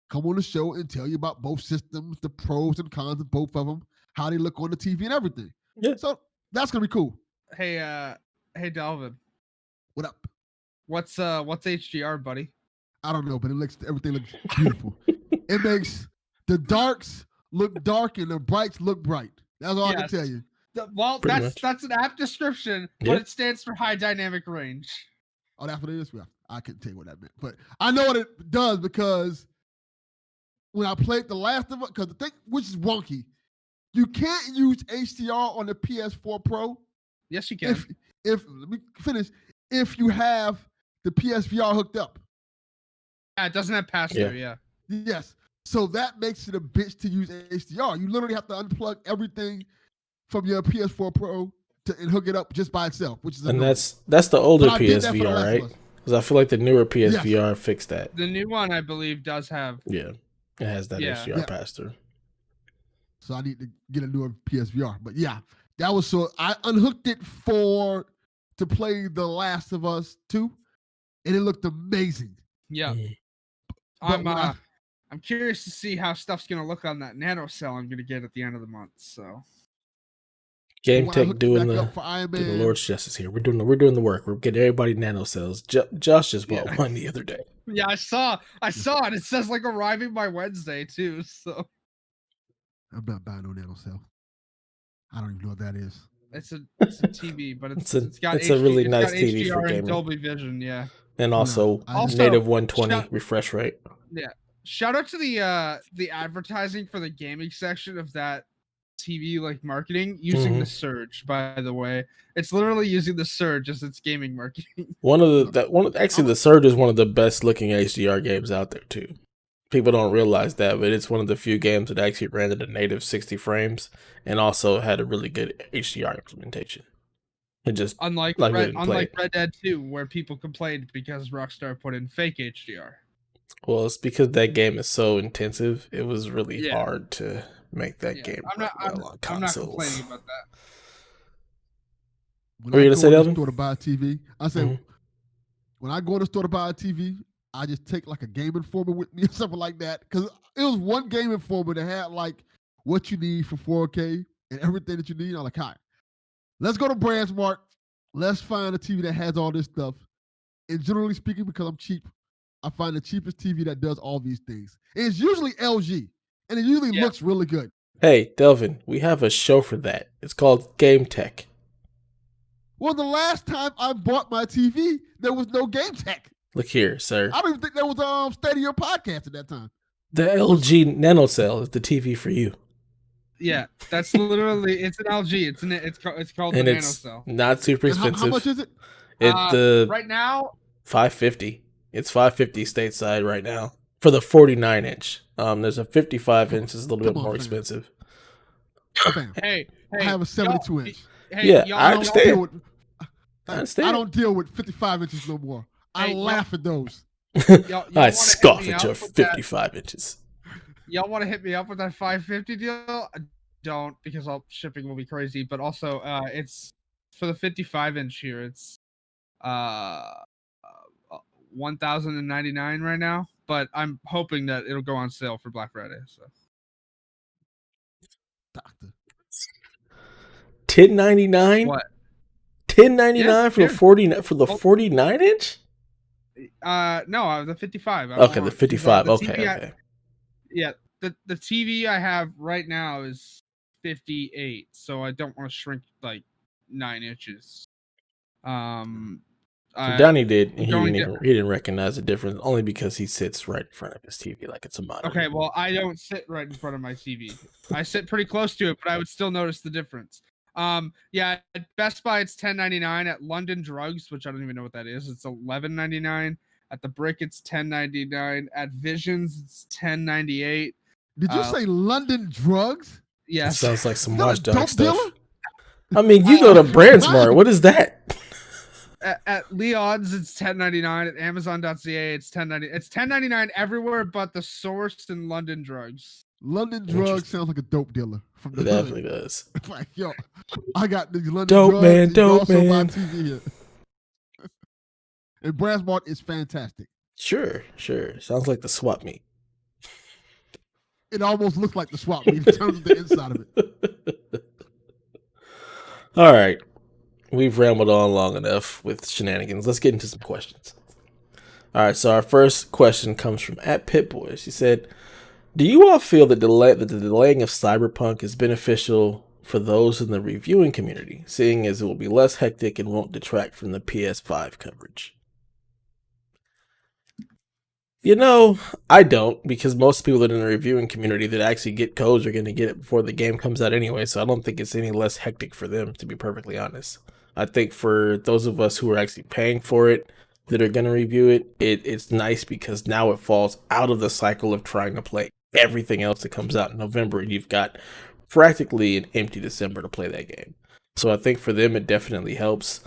come on the show and tell you about both systems, the pros and cons of both of them, how they look on the TV and everything. Yeah. So that's gonna be cool. Hey, Delvin. What up? What's HDR, buddy? I don't know, but everything looks beautiful. It makes the darks look dark and the brights look bright. That's all I can tell you. Well, that's an apt description, but it stands for high dynamic range. Oh, that's what it is? Well, I couldn't tell you what that meant, but I know what it does because when I played The Last of Us, because the thing, which is wonky, you can't use HDR on the PS4 Pro. Yes, you can. If let me finish. If you have the PSVR hooked up. Yeah, it doesn't have pass-through, yeah. Yes. So that makes it a bitch to use HDR. You literally have to unplug everything from your PS4 Pro and hook it up just by itself, which is annoying. That's the older PSVR, right? Because I feel like the newer PSVR fixed that. The new one, I believe, does have. Yeah, it has that HDR pass-through. So I need to get a newer PSVR. But yeah, that was so I unhooked it to play The Last of Us 2, and it looked amazing. Yeah. I'm curious to see how stuff's gonna look on that nano cell I'm gonna get at the end of the month. So Game Tech doing the Lord's justice here. We're doing the work. We're getting everybody nano cells. Josh just bought one the other day. Yeah, I saw it. It says like arriving by Wednesday too. So I'm not buying no nano cell. I don't even know what that is. It's a TV, but it's a really nice TV for gaming. Dolby Vision, yeah. And also native 120 refresh rate. Yeah. Shout out to the advertising for the gaming section of that TV like marketing using the Surge, by the way. It's literally using the Surge as its gaming marketing. The Surge is one of the best looking HDR games out there too. People don't realize that, but it's one of the few games that actually ran at a native 60 frames and also had a really good HDR implementation. It just unlike Red Dead 2, where people complained because Rockstar put in fake HDR. Well, it's because that game is so intensive. It was really hard to make that game on consoles. I'm not complaining about that. What were you gonna say, Delvin? To buy a TV, I said, when I go in the store to buy a TV, I just take like a Game Informer with me or something like that. Because it was one Game Informer that had like what you need for 4K and everything that you need. I'm like, hi, let's go to BrandsMart. Let's find a TV that has all this stuff. And generally speaking, because I'm cheap, I find the cheapest TV that does all these things. And it's usually LG, and it usually looks really good. Hey, Delvin, we have a show for that. It's called Game Tech. Well, the last time I bought my TV, there was no Game Tech. Look here, sir. I don't even think there was State of Your Podcast at that time. The LG NanoCell is the TV for you. Yeah, that's literally, it's an LG. It's called And the it's NanoCell. not super And expensive. how much is it? Right now, $550. It's $550 stateside right now for the 49-inch. There's a 55-inch is a little bit more expensive. Hey, I have a 72-inch. Hey, Yeah, y'all, I understand. I don't deal with 55 inches no more. I laugh at those. y'all I wanna scoff hit me at your up with 55 inches. Y'all want to hit me up with that 550 deal? Don't, because shipping will be crazy. But also, it's for the 55-inch here. It's $1,099 right now. But I'm hoping that it'll go on sale for Black Friday. So Doctor. $10.99? what? $10.99 for the 49-inch? No, the 55. Okay, the 55. Okay. Yeah, the TV I have right now is 58, so I don't want to shrink like 9 inches. So Donnie did. He didn't recognize the difference only because he sits right in front of his TV like it's a monitor. Okay, well, I don't sit right in front of my TV. I sit pretty close to it, but I would still notice the difference. Yeah, at Best Buy it's $10.99. At London Drugs, which I don't even know what that is, it's $11.99. At the Brick, it's $10.99. At Visions, it's $10.98. Did you say London Drugs? Yes. That sounds like some Is that a watchdog dope stuff. dealer? I mean, you go to BrandsMart. What is that? At Leon's, it's $10.99. At Amazon.ca, it's $10.99. It's $10.99 everywhere but the Source and London Drugs. London Drugs sounds like a dope dealer from the It hood. definitely does. It's like, yo, I got these London Dope Drugs. man, and you dope also buy man. TV here. And BrandsMart is fantastic. Sure. Sounds like the swap meet. It almost looks like the swap meet in terms of the inside of it. All right. We've rambled on long enough with shenanigans. Let's get into some questions. All right, so our first question comes from @Pitboy. She said, do you all feel that the delaying of Cyberpunk is beneficial for those in the reviewing community, seeing as it will be less hectic and won't detract from the PS5 coverage? You know, I don't, because most people that are in the reviewing community that actually get codes are going to get it before the game comes out anyway, so I don't think it's any less hectic for them, to be perfectly honest. I think for those of us who are actually paying for it, that are going to review it, it's nice because now it falls out of the cycle of trying to play everything else that comes out in November, and you've got practically an empty December to play that game. So I think for them, it definitely helps.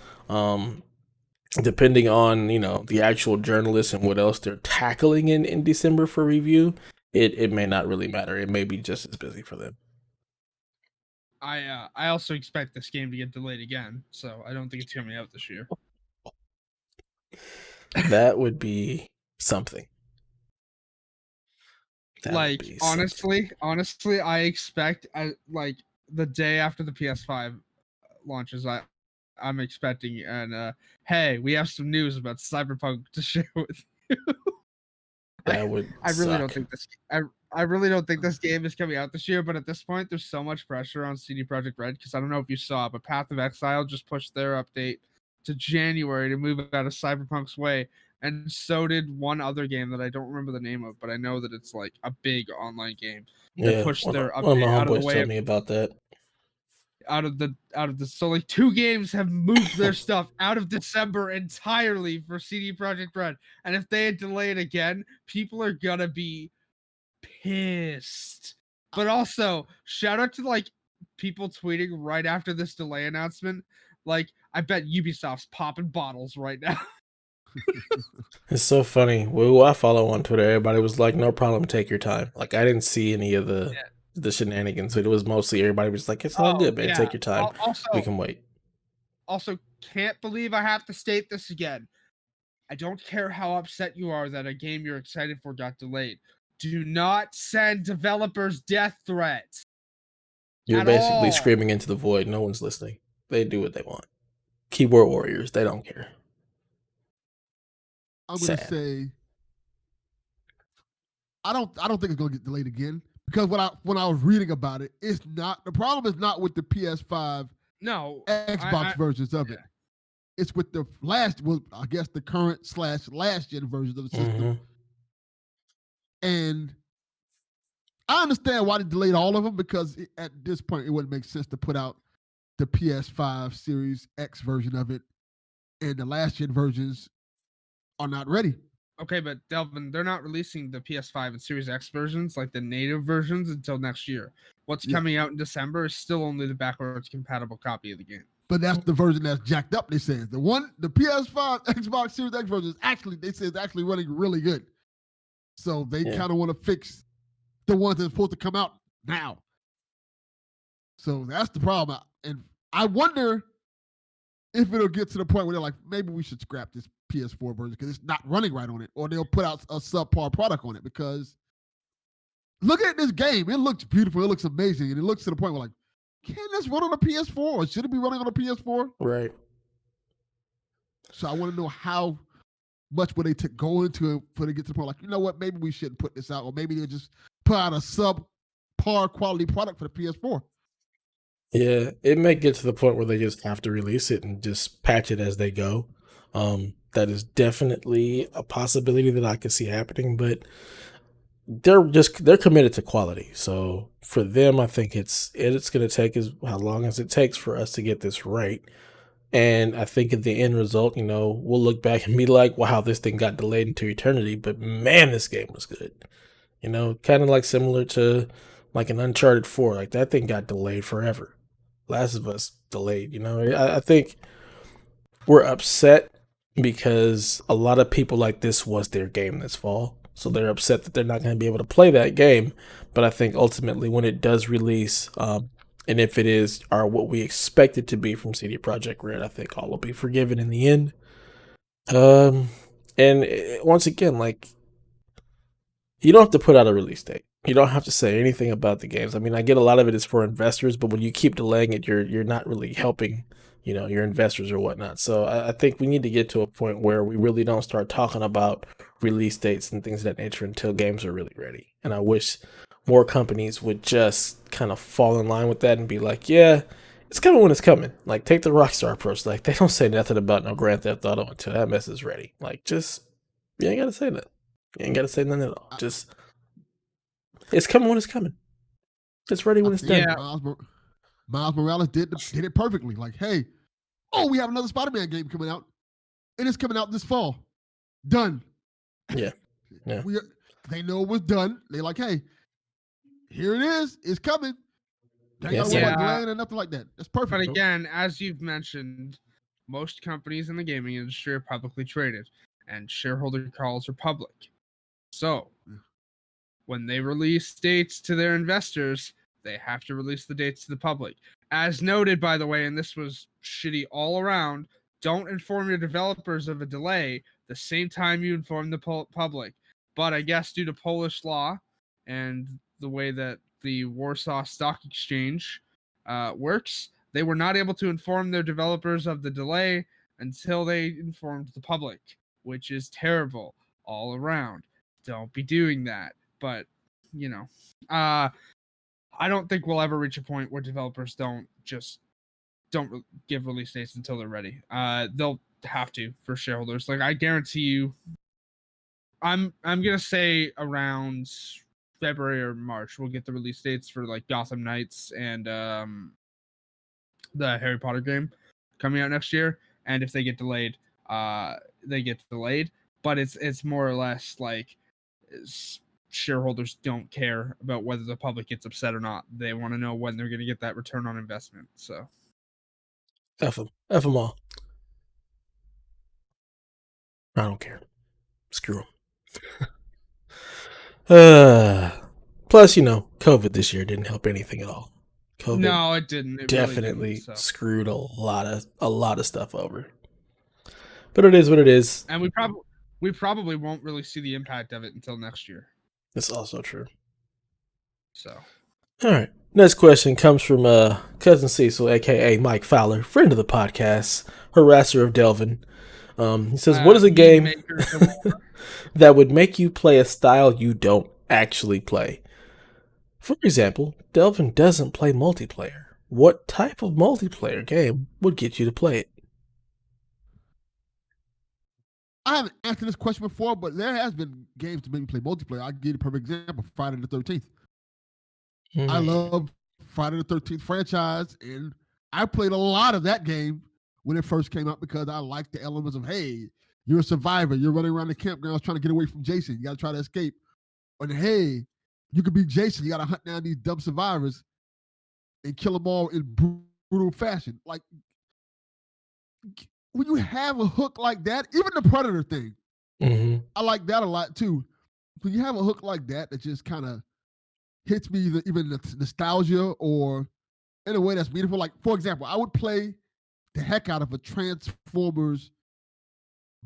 Depending on, the actual journalists and what else they're tackling in December for review, it may not really matter. It may be just as busy for them. I also expect this game to get delayed again, so I don't think it's coming out this year. That would be something. Honestly, I expect like the day after the PS5 launches, I'm expecting hey, we have some news about Cyberpunk to share with you. That would I really suck. don't think this I really don't think this game is coming out this year, but at this point there's so much pressure on CD Projekt Red, because I don't know if you saw, but Path of Exile just pushed their update to January to move out of Cyberpunk's way, and so did one other game that I don't remember the name of, but I know that it's like a big online game. Yeah, pushed their one of my update out of the homeboys way. told me about that. So like 2 games have moved their stuff out of December entirely for CD Projekt Red, and if they delay it again, people are gonna be pissed. But also, shout out to like people tweeting right after this delay announcement. Like, I bet Ubisoft's popping bottles right now. It's so funny. Who I follow on Twitter, everybody was like, "No problem, take your time." Like, I didn't see any of the shenanigans. It was mostly everybody was like, "It's all good, man. Take your time. We can wait." Also, can't believe I have to state this again. I don't care how upset you are that a game you're excited for got delayed. Do not send developers death threats. You're At basically all. screaming into the void. No one's listening. They do what they want. Keyboard warriors, they don't care. I'm gonna Sad. say I don't think it's gonna get delayed again because when I was reading about it, it's not the problem is not with the PS5 No, Xbox versions of it. It's with the I guess the current / last gen versions of the system. Mm-hmm. And I understand why they delayed all of them because at this point it wouldn't make sense to put out the PS5 Series X version of it, and the last gen versions are not ready. Okay, but Delvin, they're not releasing the PS5 and Series X versions, like the native versions, until next year. What's coming out in December is still only the backwards compatible copy of the game. But that's the version that's jacked up, they said. The PS5 Xbox Series X version is actually running really good. So they kind of want to fix the ones that's supposed to come out now. So that's the problem. And I wonder if it'll get to the point where they're like, maybe we should scrap this PS4 version because it's not running right on it, or they'll put out a subpar product on it. Because look at this game; it looks beautiful, it looks amazing, and it looks to the point where like, can this run on a PS4, or should it be running on a PS4? Right. So I want to know how much would they go into it for to get to the point like, you know what, maybe we shouldn't put this out, or maybe they'll just put out a subpar quality product for the PS4. Yeah, it may get to the point where they just have to release it and just patch it as they go. That is definitely a possibility that I could see happening, but they're committed to quality. So for them, I think it's going to take how long as it takes for us to get this right. And I think at the end result, we'll look back and be like, wow, this thing got delayed into eternity, but man, this game was good. Kind of like similar to like an Uncharted 4, like that thing got delayed forever. Last of Us delayed, I think we're upset because a lot of people like this was their game this fall. So they're upset that they're not going to be able to play that game. But I think ultimately when it does release, and if it are what we expect it to be from CD Projekt Red, I think all will be forgiven in the end. And once again, like, you don't have to put out a release date. You don't have to say anything about the games. I mean, I get a lot of it is for investors, but when you keep delaying it, you're not really helping, your investors or whatnot. So I think we need to get to a point where we really don't start talking about release dates and things of that nature until games are really ready. And I wish more companies would just kind of fall in line with that and be like, yeah, it's coming when it's coming. Like, take the Rockstar approach. Like, they don't say nothing about no Grand Theft Auto until that mess is ready. Like, just, you ain't got to say that. You ain't got to say nothing at all. Just, it's coming when it's coming. It's ready when it's done. Yeah. Miles Morales did it perfectly. Like, hey, we have another Spider-Man game coming out, and it's coming out this fall. Done. Yeah. They know it was done. They're like, hey, here it is. It's coming. They don't know about delaying or nothing like that. That's perfect. But again, as you've mentioned, most companies in the gaming industry are publicly traded, and shareholder calls are public. So, when they release dates to their investors, they have to release the dates to the public. As noted, by the way, and this was shitty all around, don't inform your developers of a delay the same time you inform the public. But I guess due to Polish law and the way that the Warsaw Stock Exchange works, they were not able to inform their developers of the delay until they informed the public, which is terrible all around. Don't be doing that. But, I don't think we'll ever reach a point where developers don't give release dates until they're ready. They'll have to for shareholders. Like, I guarantee you, I'm gonna say around February or March we'll get the release dates for like Gotham Knights and the Harry Potter game coming out next year. And if they get delayed, they get delayed. But it's more or less like shareholders don't care about whether the public gets upset or not. They want to know when they're going to get that return on investment. So, F them all. I don't care. Screw them. Plus, COVID this year didn't help anything at all. COVID, no, it didn't. It definitely really didn't, screwed a lot of stuff over. But it is what it is. And we probably won't really see the impact of it until next year. That's also true. So, all right. Next question comes from cousin Cecil, aka Mike Fowler, friend of the podcast, harasser of Delvin. He says, "What is a game that would make you play a style you don't actually play? For example, Delvin doesn't play multiplayer. What type of multiplayer game would get you to play it?" I haven't answered this question before, but there has been games to make me play multiplayer. I'll give you a perfect example: Friday the 13th. I love Friday the 13th franchise, and I played a lot of that game when it first came out because I liked the elements of, hey, you're a survivor, you're running around the campgrounds trying to get away from Jason, you got to try to escape. And hey, you could be Jason, you got to hunt down these dumb survivors and kill them all in brutal fashion. Like, when you have a hook like that, even the Predator thing, I like that a lot too. When you have a hook like that that just kind of hits me even the nostalgia or in a way that's meaningful. Like, for example, I would play the heck out of a Transformers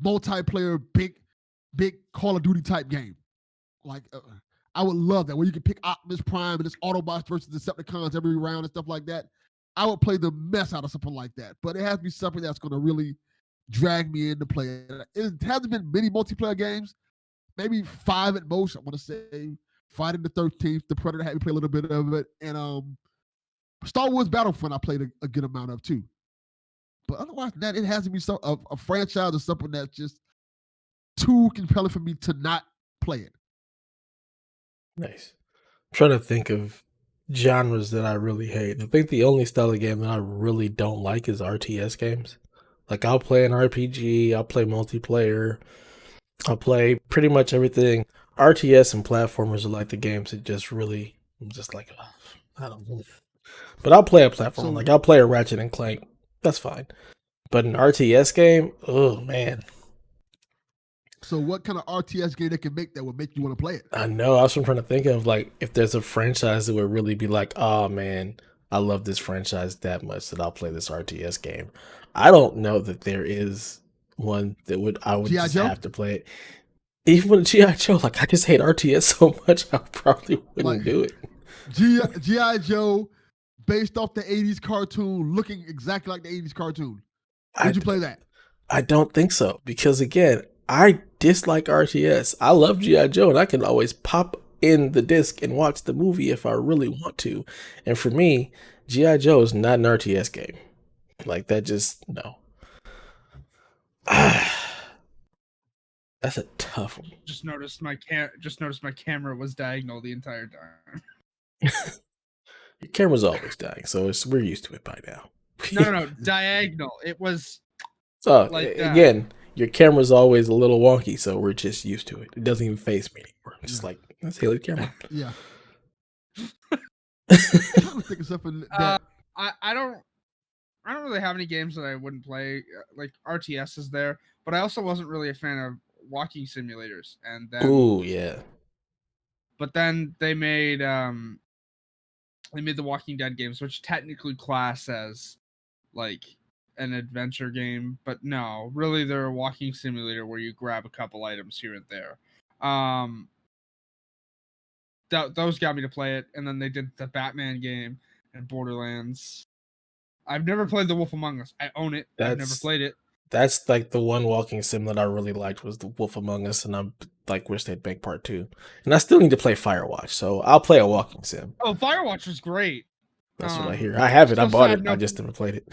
multiplayer, big Call of Duty type game. Like, I would love that where you can pick Optimus Prime and it's Autobots versus Decepticons every round and stuff like that. I would play the mess out of something like that, but it has to be something that's going to really drag me into play. It hasn't been many multiplayer games, maybe 5 at most. I want to say Friday the 13th, the Predator had me play a little bit of it, and Star Wars Battlefront I played a good amount of too. But otherwise than that, it has to be a franchise or something that's just too compelling for me to not play it. Nice. I'm trying to think of genres that I really hate. I think the only style of game that I really don't like is RTS games. Like, I'll play an RPG, I'll play multiplayer, I'll play pretty much everything. RTS and platformers are like the games that just really, I'm just like, I don't know. But I'll play a platform. So- like, I'll play a Ratchet and Clank. That's fine. But an RTS game, oh man. So what kind of RTS game they can make that would make you want to play it? I know. I was trying to think of, like, if there's a franchise that would really be like, oh man, I love this franchise that much that I'll play this RTS game. I don't know that there is one that I would G.I. just Joe? have to play it. Even with G.I. Joe, like, I just hate RTS so much, I probably wouldn't do it. G.I. Joe, based off the 80s cartoon, looking exactly like the 80s cartoon. Would you play that? I don't think so, because again, I dislike RTS. I love G.I. Joe, and I can always pop in the disc and watch the movie if I really want to. And for me, G.I. Joe is not an RTS game. Like, that just, no. That's a tough one. Just noticed my camera was diagonal the entire time. Your camera's always dying, so we're used to it by now. No, diagonal. It was. So like again, your camera's always a little wonky, so we're just used to it. It doesn't even faze me anymore. I'm just like, that's Haley's camera. Yeah. I'm trying to think of something that I don't really have any games that I wouldn't play. Like, RTS is there, but I also wasn't really a fan of walking simulators. And then, ooh, yeah. But then they made the Walking Dead games, which technically class as like an adventure game, but no, really they're a walking simulator where you grab a couple items here and there. Those got me to play it, and then they did the Batman game and Borderlands. I've never played The Wolf Among Us. I own it. I've never played it. That's like the one walking sim that I really liked was The Wolf Among Us, and I'm like, wish they'd make part 2. And I still need to play Firewatch, so I'll play a walking sim. Oh, Firewatch was great. That's what I hear. I have it. I bought it. I just never played it.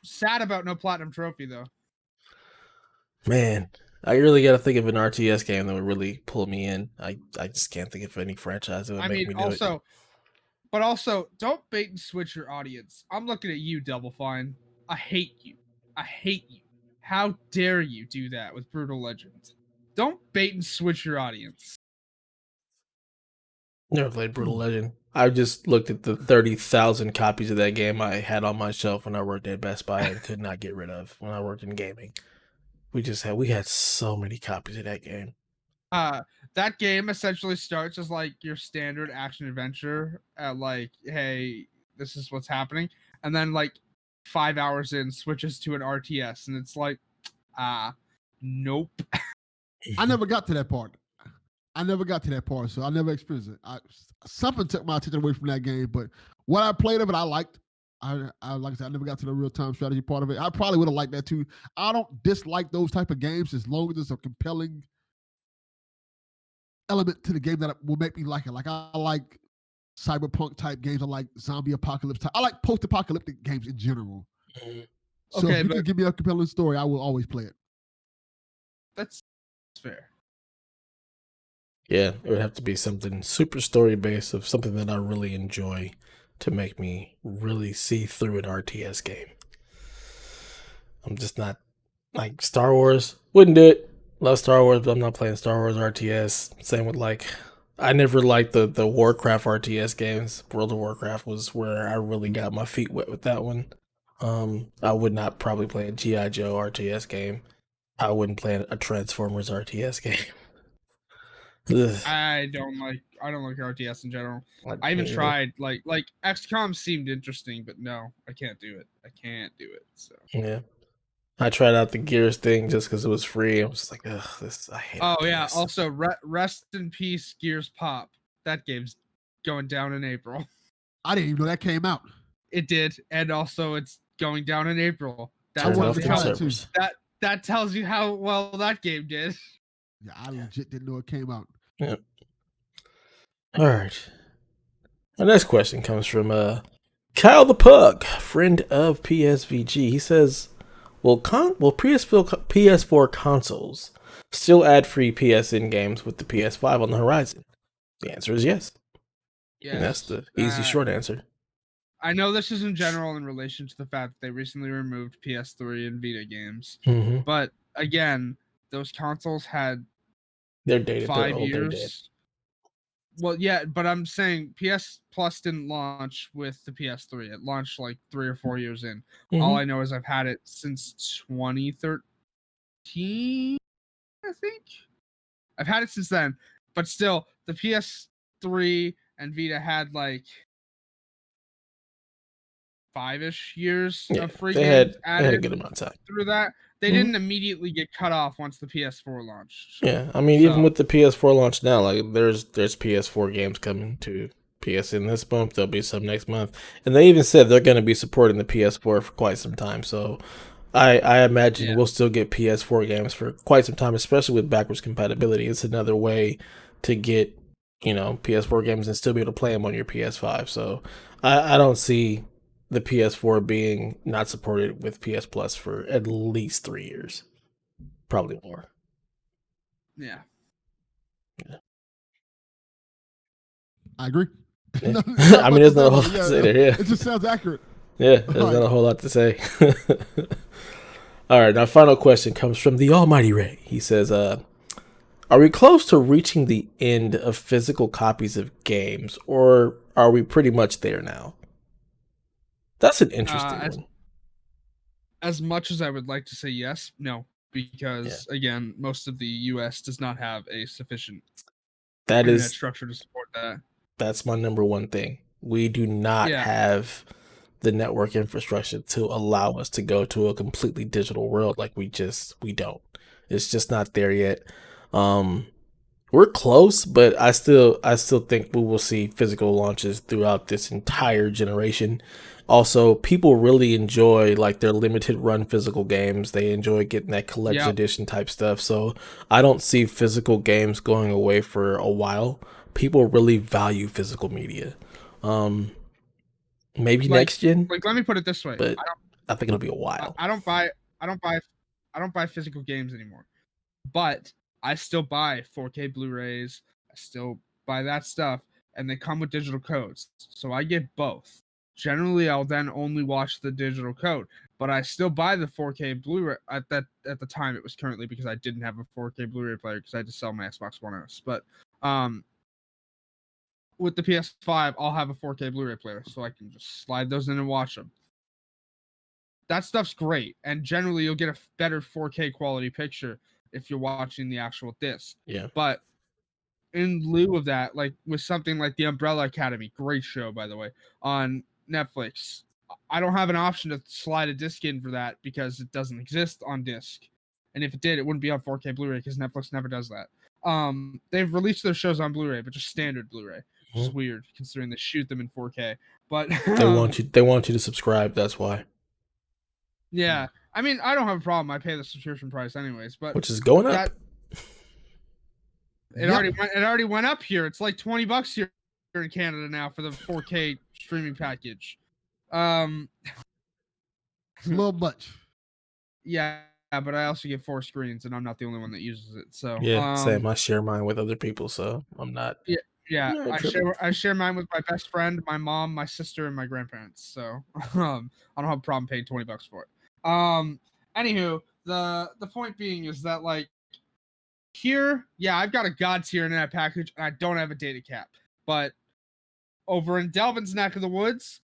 Sad about no platinum trophy though. Man, I really got to think of an RTS game that would really pull me in. I just can't think of any franchise that would make me do it. But also, don't bait and switch your audience. I'm looking at you, Double Fine. I hate you. I hate you. How dare you do that with Brutal Legend? Don't bait and switch your audience. Never played Brutal Legend. I just looked at the 30,000 copies of that game I had on my shelf when I worked at Best Buy and could not get rid of when I worked in gaming. We had so many copies of that game. That game essentially starts as like your standard action adventure like, hey, this is what's happening, and then like 5 hours in switches to an RTS, and it's like, Nope. I never got to that part. So I never experienced it. Something took my attention away from that game, but what I played of it, I liked. I like I said, I never got to the real time strategy part of it. I probably would have liked that too. I don't dislike those type of games as long as there's a compelling element to the game that will make me like it. Like I like cyberpunk type games. I like zombie apocalypse type. I like post apocalyptic games in general. So Okay, if you but can give me a compelling story, I will always play it. that's fair. Yeah, it would have to be something super story based of something that I really enjoy to make me really see through an RTS game. I'm just not like Star Wars. Wouldn't do it. Love Star Wars, but I'm not playing Star Wars RTS. Same with like I never liked the Warcraft RTS games. World of Warcraft was where I really got my feet wet with that one. I would not probably play a G.I. Joe RTS game. I wouldn't play a Transformers RTS game. Ugh. I don't like RTS in general. I even Me either. tried like XCOM seemed interesting, but no, I can't do it. I can't do it. So Yeah. I tried out the Gears thing just because it was free. I was just like, ugh, this I hate. oh yeah. this. Also, rest in peace, Gears Pop. That game's going down in April. I didn't even know that came out. It did, and also it's going down in April. Turn wanted off to the try that too. servers. That tells you how well that game did. Yeah, I legit didn't know it came out. Yeah. All right. Our next question comes from Kyle the Pug, friend of PSVG. He says, will PS4 consoles still add free PSN games with the PS5 on the horizon? The answer is yes. Yes. And that's the easy, short answer. I know this is in general in relation to the fact that they recently removed PS3 and Vita games. Mm-hmm. But again, those consoles had They're dated. 5 They're old. They're dead. years. Well, yeah, but I'm saying PS Plus didn't launch with the PS3. It launched like 3 or 4 years in. Mm-hmm. All I know is I've had it since 2013, I think. I've had it since then. But still, the PS3 and Vita had like 5-ish years of free games added. They had a good amount of time. Through that. They didn't immediately get cut off once the PS4 launched. Yeah, I mean, even with the PS4 launch now, like there's PS4 games coming to PSN this month. There'll be some next month, and they even said they're going to be supporting the PS4 for quite some time. So, I imagine we'll still get PS4 games for quite some time, especially with backwards compatibility. It's another way to get PS4 games and still be able to play them on your PS5. So, I don't see the PS4 being not supported with PS Plus for at least 3 years, probably more. Yeah. I agree. Yeah. I mean, there's not a whole lot to say there. Yeah, it just sounds accurate. Yeah, there's not a whole lot to say. All right, our final question comes from the Almighty Ray. He says, "Are we close to reaching the end of physical copies of games, or are we pretty much there now?" That's an interesting one. As much as I would like to say yes, no, because again, most of the US does not have a sufficient internet structure to support that. That's my number one thing. We do not have the network infrastructure to allow us to go to a completely digital world. Like we don't. It's just not there yet. We're close, but I still think we will see physical launches throughout this entire generation. Also, people really enjoy like their limited run physical games. They enjoy getting that collector's edition type stuff. So I don't see physical games going away for a while. People really value physical media. Maybe next gen. Like, let me put it this way: but I think it'll be a while. I don't buy physical games anymore, but I still buy 4K Blu-rays. I still buy that stuff, and they come with digital codes, so I get both. Generally, I'll then only watch the digital code, but I still buy the 4K Blu-ray at the time. It was currently because I didn't have a 4K Blu-ray player because I had to sell my Xbox One S. But with the PS5, I'll have a 4K Blu-ray player, so I can just slide those in and watch them. That stuff's great, and generally you'll get a better 4K quality picture if you're watching the actual disc. Yeah. But in lieu of that, like with something like The Umbrella Academy, great show by the way, on Netflix, I don't have an option to slide a disc in for that because it doesn't exist on disc. and if it did, it wouldn't be on 4K Blu-ray because Netflix never does that. They've released their shows on Blu-ray, but just standard Blu-ray, which is weird considering they shoot them in 4K. But They want you to subscribe. That's why. Yeah, I mean, I don't have a problem. I pay the subscription price anyways, but which is going up. It already went up here. It's like $20 here in Canada now for the 4K streaming package. It's a little much. Yeah, but I also get 4 screens, and I'm not the only one that uses it. So yeah, same. I share mine with other people, so I'm not. Yeah. I share mine with my best friend, my mom, my sister, and my grandparents. So I don't have a problem paying $20 for it. Anywho, the point being is that like here, yeah, I've got a God tier internet package, and I don't have a data cap. But over in Delvin's neck of the woods,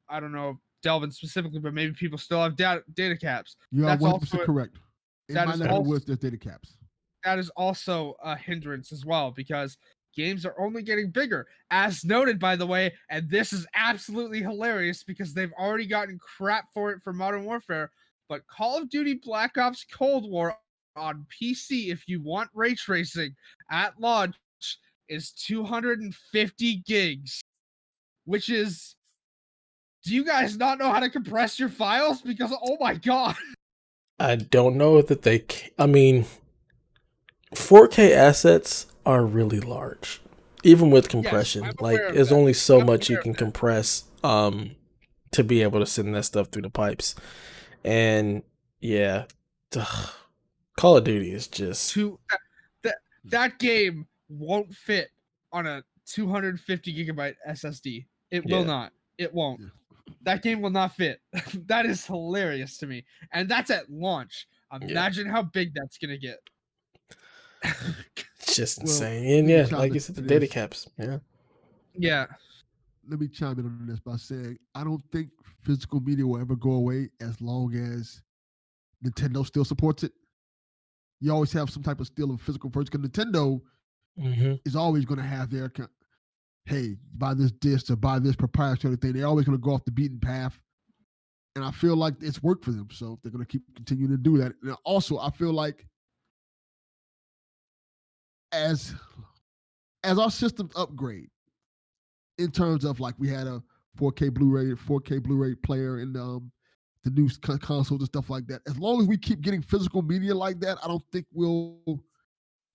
I don't know Delvin specifically, but maybe people still have data caps. You are 100% correct. In my neck of the woods, there's data caps. That is also a hindrance as well, because games are only getting bigger, as noted, by the way, and this is absolutely hilarious because they've already gotten crap for it for Modern Warfare, but Call of Duty Black Ops Cold War on PC, if you want ray tracing at launch, is 250 gigs, which is... Do you guys not know how to compress your files? Because, oh my god. I don't know that they... I mean, 4K assets are really large. Even with compression. Yes, like, there's only so much you can compress to be able to send that stuff through the pipes. And, yeah. Call of Duty is just... That game won't fit on a 250 gigabyte SSD. It will not. It won't. That game will not fit. That is hilarious to me. And that's at launch. Imagine how big that's going to get. It's just insane. And yeah, like you said, the data caps. Yeah. Yeah. Let me chime in on this by saying I don't think physical media will ever go away as long as Nintendo still supports it. You always have some type of still of physical version because Nintendo is always going to have their... Hey, buy this disc or buy this proprietary thing. They're always going to go off the beaten path. And I feel like it's worked for them. So they're going to keep continuing to do that. And also, I feel like as our systems upgrade in terms of like we had a 4K Blu-ray player in the new consoles and stuff like that. As long as we keep getting physical media like that, I don't think we'll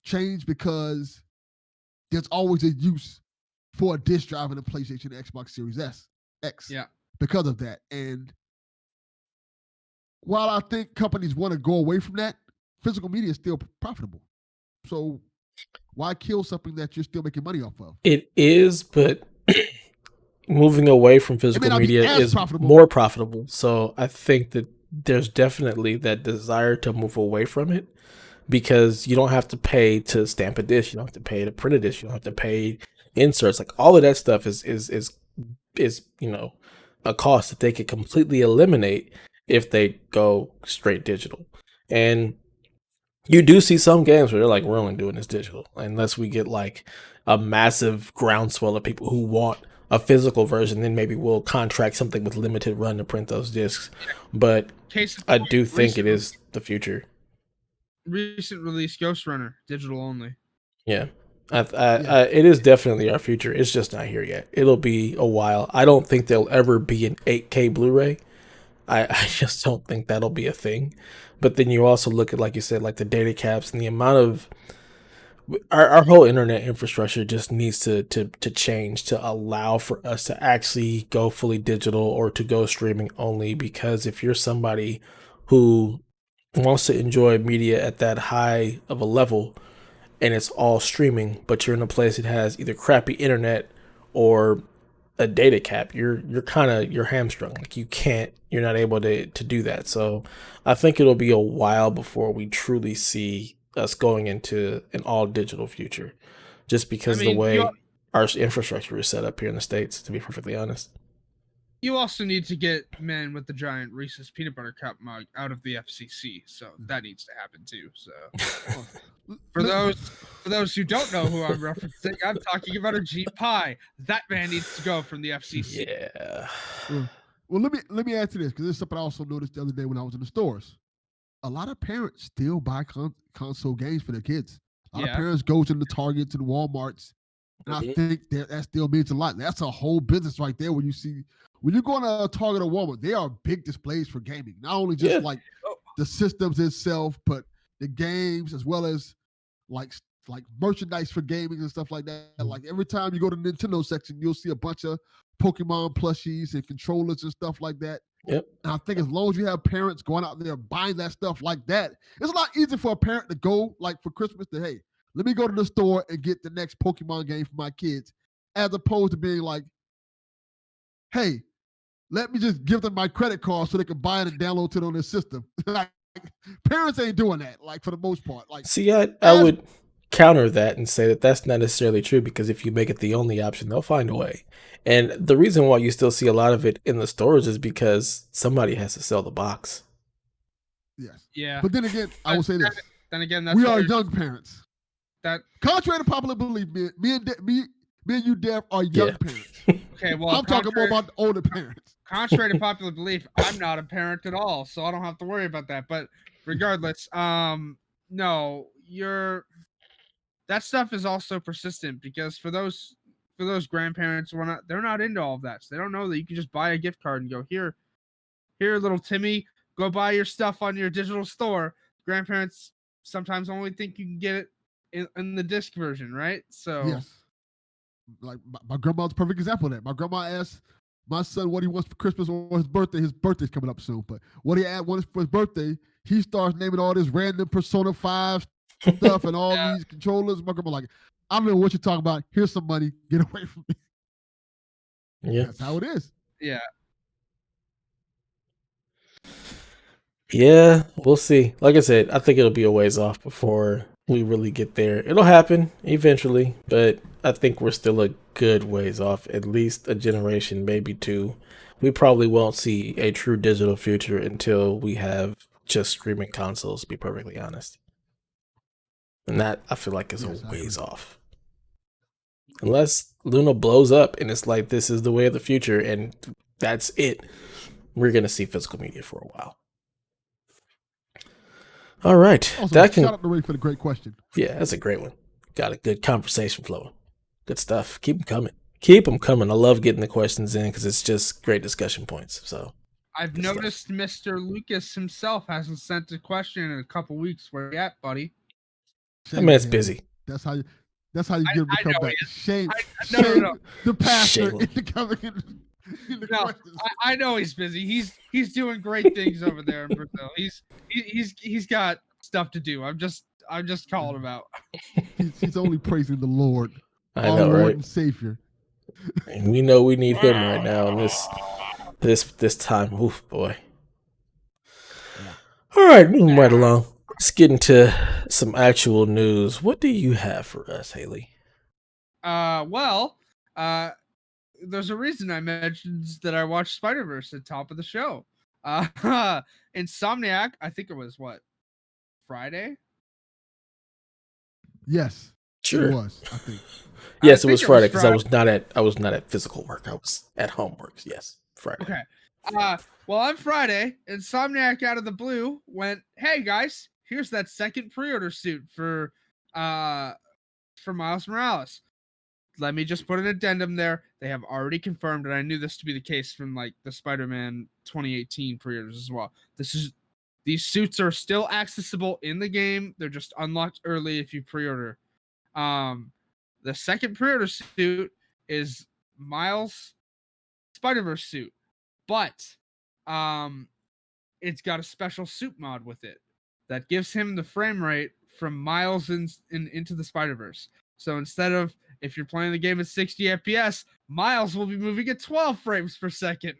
change because there's always a use for a disc drive in a PlayStation and Xbox Series X. Yeah. Because of that. And while I think companies want to go away from that, physical media is still profitable. So why kill something that you're still making money off of? It is, but moving away from physical media is more profitable. So I think that there's definitely that desire to move away from it because you don't have to pay to stamp a disc. You don't have to pay to print a disc. You don't have to pay inserts. Like all of that stuff is a cost that they could completely eliminate if they go straight digital. And you do see some games where they're like, we're only doing this digital unless we get like a massive groundswell of people who want a physical version, then maybe we'll contract something with limited run to print those discs. But I do think it is the future. Recent release Ghost Runner, digital only. Yeah. It is definitely our future. It's just not here yet. It'll be a while. I don't think there'll ever be an 8K Blu-ray. I just don't think that'll be a thing. But then you also look at, like you said, like the data caps and the amount of our whole internet infrastructure just needs to change to allow for us to actually go fully digital or to go streaming only. Because if you're somebody who wants to enjoy media at that high of a level, and it's all streaming, but you're in a place that has either crappy internet or a data cap, you're hamstrung. Like you're not able to do that. So I think it'll be a while before we truly see us going into an all digital future, just because the way our infrastructure is set up here in the States, to be perfectly honest. You also need to get men with the giant Reese's peanut butter cup mug out of the FCC, so that needs to happen too. So, for those who don't know who I'm referencing, I'm talking about a Jeep Pie. That man needs to go from the FCC. Yeah. Well, let me add to this because this is something I also noticed the other day when I was in the stores. a lot of parents still buy console games for their kids. A lot of Yeah. parents go to the Targets and Walmarts, and I think that still means a lot. That's a whole business right there. When you go to a Target or Walmart, they are big displays for gaming. Not only just like the systems itself, but the games as well as like merchandise for gaming and stuff like that. Like every time you go to the Nintendo section, you'll see a bunch of Pokemon plushies and controllers and stuff like that. Yep. And I think as long as you have parents going out there buying that stuff like that, it's a lot easier for a parent to go like for Christmas to, hey, let me go to the store and get the next Pokemon game for my kids, as opposed to being like, hey, let me just give them my credit card so they can buy it and download it on their system. Like, parents ain't doing that, like for the most part. Like, see, I would counter that and say that that's not necessarily true, because if you make it the only option, they'll find a way. And the reason why you still see a lot of it in the stores is because somebody has to sell the box. Yes. Yeah. But then again, I will say this. Then again, that's we are young parents. That contrary to popular belief, me and you, Dev, are young parents. Okay, well, I'm talking more about the older parents. Contrary to popular belief, I'm not a parent at all, so I don't have to worry about that. But regardless, no, that stuff is also persistent, because for those grandparents, they're not into all of that. So they don't know that you can just buy a gift card and go, here, little Timmy, go buy your stuff on your digital store. Grandparents sometimes only think you can get it in the disc version, right? So yes, like my grandma's a perfect example of that. My grandma asked my son what he wants for Christmas or his birthday. His birthday's coming up soon, but what he wanted for his birthday, he starts naming all this random Persona 5 stuff and all these controllers. My grandma like, I don't know what you're talking about. Here's some money. Get away from me. Yeah, that's how it is. Yeah. Yeah, we'll see. Like I said, I think it'll be a ways off before we really get there. It'll happen eventually, but I think we're still a good ways off, at least a generation, maybe two. We probably won't see a true digital future until we have just streaming consoles, to be perfectly honest. And that, I feel like, is a ways off. Unless Luna blows up and it's like, this is the way of the future and that's it, we're going to see physical media for a while. All right. Also, shout out to Ray for the great question. Yeah, that's a great one. Got a good conversation flowing. Good stuff. Keep them coming. Keep them coming. I love getting the questions in because it's just great discussion points. So I've noticed stuff. Mr. Lucas himself hasn't sent a question in a couple weeks. Where you at, buddy? That man's busy. That's how you get him to come back. Shame. No. The pastor into coming in. I know he's busy. He's doing great things over there in Brazil. He's got stuff to do. I'm just calling him out. He's only praising the Lord, I know, Lord right? and Savior. And we know we need him right now in this time. Oof, boy. Yeah. All right, moving right along. Let's get into some actual news. What do you have for us, Haley? There's a reason I mentioned that I watched Spider-Verse at the top of the show. Insomniac, I think it was Friday? Yes. Sure. It was, I think. Yes, it was Friday because I was not at physical work. I was at home work. Yes, Friday. Okay. Well, on Friday, Insomniac out of the blue went, "Hey guys, here's that second pre-order suit for Miles Morales. Let me just put an addendum there. They have already confirmed, and I knew this to be the case from like the Spider-Man 2018 pre-orders as well. These suits are still accessible in the game. They're just unlocked early if you pre-order. The second pre-order suit is Miles Spider-Verse suit, but it's got a special suit mod with it that gives him the frame rate from Miles in Into the Spiderverse. So instead of, if you're playing the game at 60 FPS, Miles will be moving at 12 frames per second.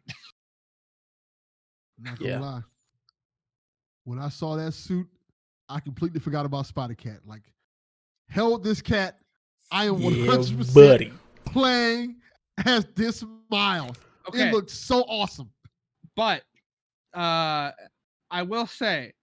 Not gonna lie. When I saw that suit, I completely forgot about Spider-Cat. Like, held this cat. I am 100% playing as this Miles. Okay. It looks so awesome. But I will say,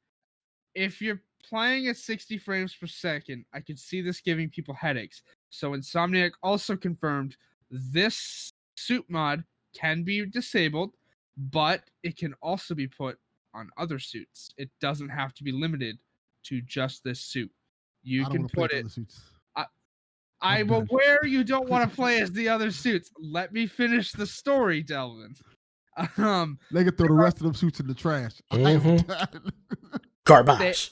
if you're playing at 60 frames per second, I could see this giving people headaches. So Insomniac also confirmed this suit mod can be disabled, but it can also be put on other suits. It doesn't have to be limited to just this suit. You I don't can want to play put with it. other suits. I'm done. aware you don't want to play as the other suits. Let me finish the story, Delvin. They can throw the rest of them suits in the trash. I am Mhm. done. Garbage.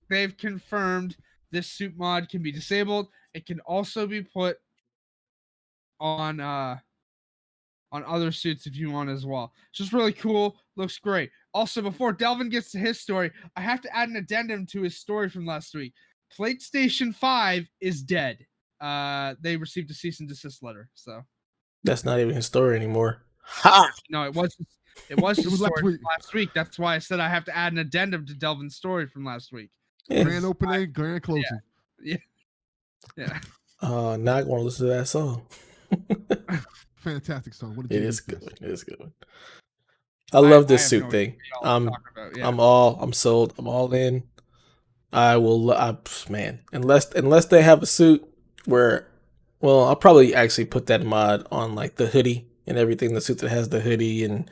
They've confirmed this suit mod can be disabled. It can also be put on other suits if you want as well. It's just really cool. Looks great. Also, before Delvin gets to his story, I have to add an addendum to his story from last week. PlayStation 5 is dead. They received a cease and desist letter. So That's not even his story anymore. Ha! no, it was his It was story last from week. last week. That's why I said I have to add an addendum to Delvin's story from last week. Yeah. Grand opening, grand closing. Yeah. Now I want to listen to that song. Fantastic song. What a It genius is good. guess. It is good. I love this have no suit idea thing. what y'all are I'm talking about. Yeah. I'm sold. I'm all in. I will. Man, unless they have a suit where, well, I'll probably actually put that mod on like the hoodie and everything. The suit that has the hoodie, and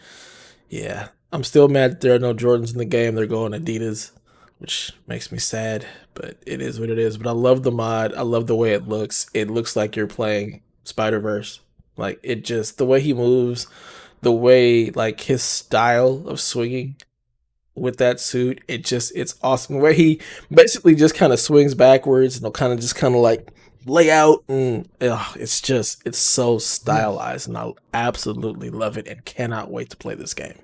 yeah, I'm still mad that there are no Jordans in the game. They're going Adidas, which makes me sad, but it is what it is. But I love the mod. I love the way it looks. It looks like you're playing Spider-Verse. Like, it just, the way he moves, the way, like, his style of swinging with that suit, it's awesome. The way he basically just kind of swings backwards and he'll kind of just kind of like lay out, and it's so stylized, and I absolutely love it and cannot wait to play this game.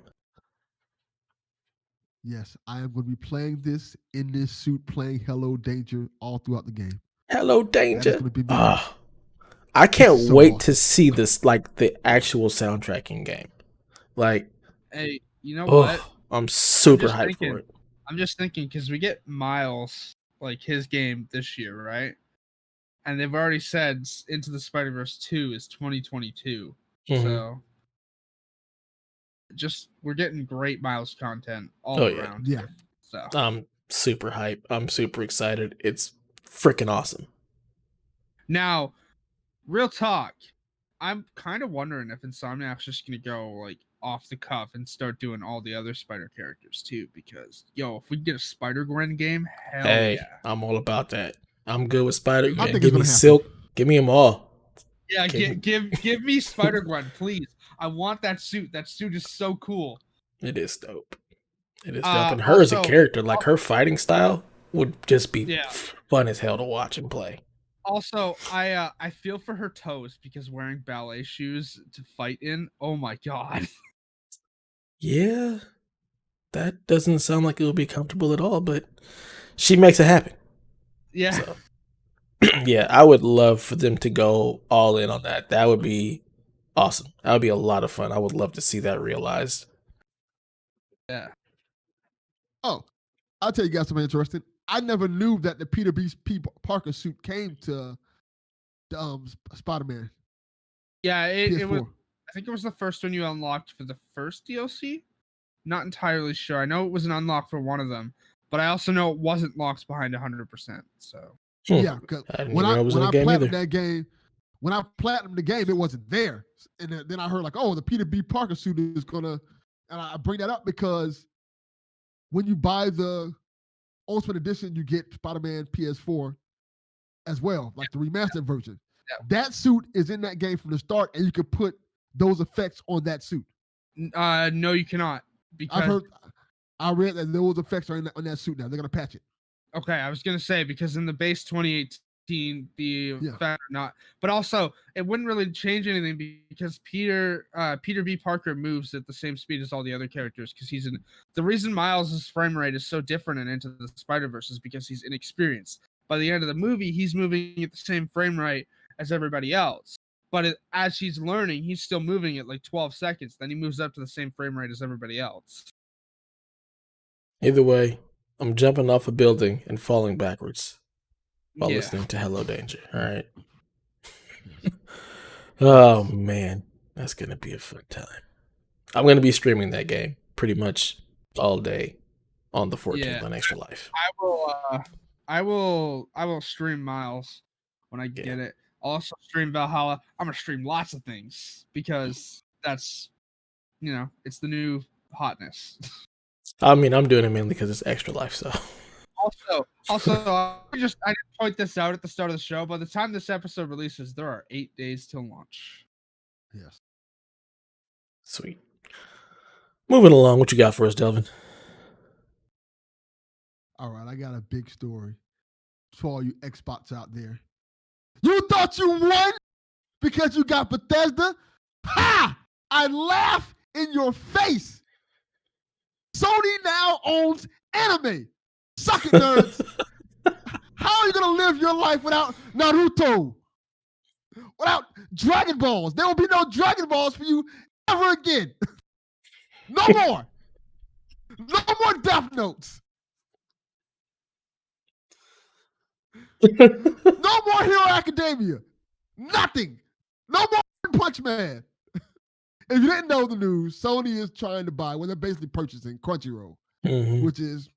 Yes, I am going to be playing this in this suit, playing Hello Danger all throughout the game. Hello, That is Danger. going to be me. I can't so wait awesome. to see this, like, the actual soundtrack in game. Like, Hey, you know what? I'm super just hyped thinking- for it. I'm just thinking because we get Miles, like his game this year, right? And they've already said Into the Spiderverse 2 is 2022. Mhm. So just we're getting great Miles content all Oh, yeah. around. Yeah. Here. So I'm super hyped. I'm super excited. It's freaking awesome. now, real talk, I'm kind of wondering if Insomniac's just gonna go like off the cuff and start doing all the other Spider characters too. Because if we get a Spider-Gwen game, hell Hey, yeah. I'm all about that. I'm good with Spider. I think Give it's me gonna happen. Silk. Give me them all. Yeah, Okay. give me Spider-Gwen, please. I want that suit. That suit is so cool. It is dope. It is dope. And her as a Also- character, like her fighting style, would just be Yeah. fun as hell to watch and play. Also, I feel for her toes because wearing ballet shoes to fight in, oh my god. Yeah, that doesn't sound like it would be comfortable at all, but she makes it happen. Yeah. So, yeah, I would love for them to go all in on that. That would be awesome. That would be a lot of fun. I would love to see that realized. Yeah. Oh, I'll tell you guys something interesting. I never knew that the Peter B. Parker suit came to Spider-Man Yeah, it was PS4. I think it was the first one you unlocked for the first DLC. Not entirely sure. I know it was an unlock for one of them, but I also know it wasn't locked behind 100%. So Yeah, because I didn't when even know it was in the game platinumed either. that game, when I platinumed the game, it wasn't there. And then I heard like, oh, the Peter B. Parker suit is gonna, and I bring that up because when you buy the Ultimate Edition, you get Spider-Man PS4 as well, like the remastered version. Yeah. That suit is in that game from the start, and you could put those effects on that suit. no, you cannot. Because I read that those effects are on that suit now. They're gonna patch it. okay, I was gonna say because in the base 2018, the Yeah. effect not, but also it wouldn't really change anything because Peter B. Parker moves at the same speed as all the other characters because he's in. The reason Miles' frame rate is so different in Into the Spider-Verse is because he's inexperienced. By the end of the movie, he's moving at the same frame rate as everybody else. But as he's learning, he's still moving at like 12 seconds. Then he moves up to the same frame rate as everybody else. Either way, I'm jumping off a building and falling backwards while Yeah. listening to Hello Danger. All right. Oh man, that's gonna be a fun time. I'm gonna be streaming that game pretty much all day on the 14th Yeah. on Extra Life. I will stream Miles when I get it. I'll also stream Valhalla. I'm gonna stream lots of things because that's it's the new hotness. I mean, I'm doing it mainly because it's Extra Life. So Also, I didn't point this out at the start of the show. By the time this episode releases, there are 8 days till launch. Yes. sweet. Moving along, what you got for us, Delvin? All right, I got a big story for all you Xbox out there. You thought you won because you got Bethesda? Ha! I laugh in your face. Sony now owns anime. Suck it, nerds. How are you going to live your life without Naruto? Without Dragon Balls? There will be no Dragon Balls for you ever again. No more. No more Death Notes. No more Hero Academia. Nothing. No more Punch Man. If you didn't know the news, Sony is trying to buy, they're basically purchasing Crunchyroll, which is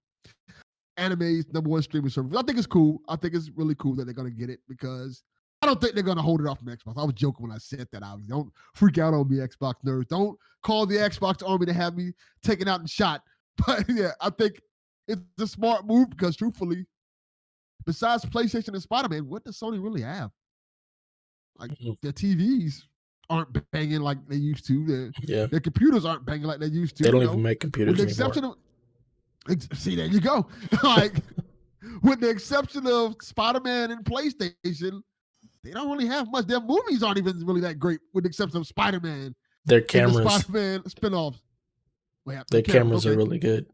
anime's #1 streaming service. I think it's cool. I think it's really cool that they're going to get it because I don't think they're going to hold it off from Xbox. I was joking when I said that. Don't freak out on me, Xbox nerds. Don't call the Xbox army to have me taken out and shot. But yeah, I think it's a smart move because truthfully, besides PlayStation and Spider-Man, what does Sony really have? Like their TVs aren't banging like they used to. Their computers aren't banging like they used to. They don't even make computers with the exception anymore. See, there you go. Like, with the exception of Spider-Man and PlayStation, they don't really have much. Their movies aren't even really that great, with the exception of Spider-Man. Their cameras, the Spider-Man spinoffs. Their cameras are really good.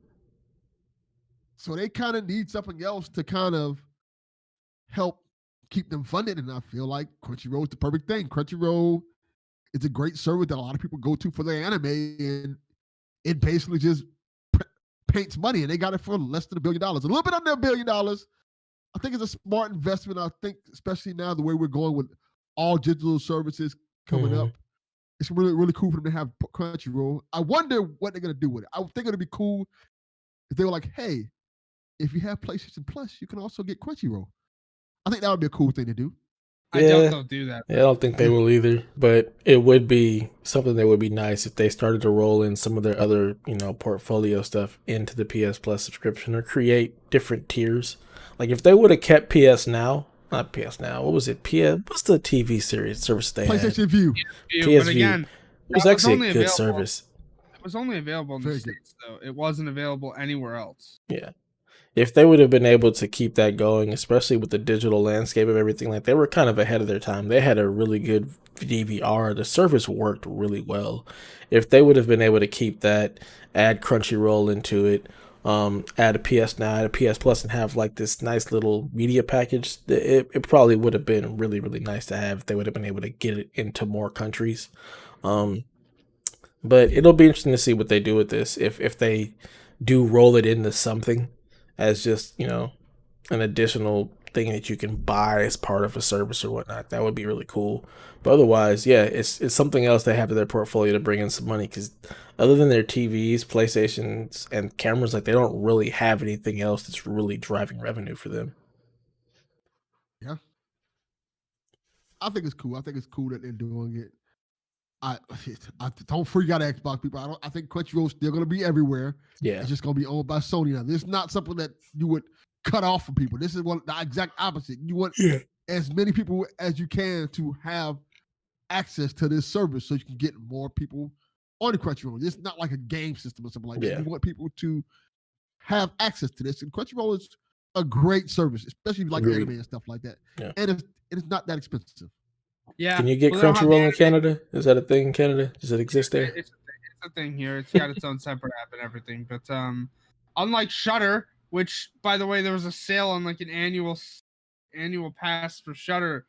So they kind of need something else to kind of help keep them funded, and I feel like Crunchyroll is the perfect thing. Crunchyroll is a great service that a lot of people go to for their anime, and it basically just paints money, and they got it for less than $1 billion, a little bit under $1 billion. I think it's a smart investment. I think, especially now the way we're going with all digital services coming up, it's really, really cool for them to have Crunchyroll. I wonder what they're going to do with it. I think it'd be cool if they were like, hey, if you have PlayStation Plus, you can also get Crunchyroll. I think that would be a cool thing to do. I doubt they'll do that. Yeah, I don't think they will either. But it would be something that would be nice if they started to roll in some of their other, portfolio stuff into the PS Plus subscription or create different tiers. Like if they would have kept not PS Now, what was it? What's the TV series service they had? PlayStation View. PS View. It was actually a good service. It was only available in the States, though. It wasn't available anywhere else. Yeah. If they would have been able to keep that going, especially with the digital landscape of everything, like they were kind of ahead of their time. They had a really good DVR. The service worked really well. If they would have been able to keep that, add Crunchyroll into it, add a PS Now, add a PS Plus, and have like this nice little media package, it probably would have been really, really nice to have if they would have been able to get it into more countries. But it'll be interesting to see what they do with this. If they do roll it into something as just, an additional thing that you can buy as part of a service or whatnot, that would be really cool. But otherwise, yeah, it's something else they have to their portfolio to bring in some money, because other than their TVs, PlayStations, and cameras, like they don't really have anything else that's really driving revenue for them. Yeah. I think it's cool. I think it's cool that they're doing it. I don't freak out, Xbox people. I think Crunchyroll's still going to be everywhere. Yeah, it's just going to be owned by Sony now. This is not something that you would cut off from people. This is the exact opposite. You want as many people as you can to have access to this service, so you can get more people on the Crunchyroll. It's not like a game system or something like that. You want people to have access to this, and Crunchyroll is a great service, especially if you like anime and stuff like that. Yeah. And it's not that expensive. Yeah. Can you get Crunchyroll in Canada? Is that a thing in Canada? Does it exist there? It's a thing here. It's got its own separate app and everything. But unlike Shudder, which, by the way, there was a sale on like an annual pass for Shudder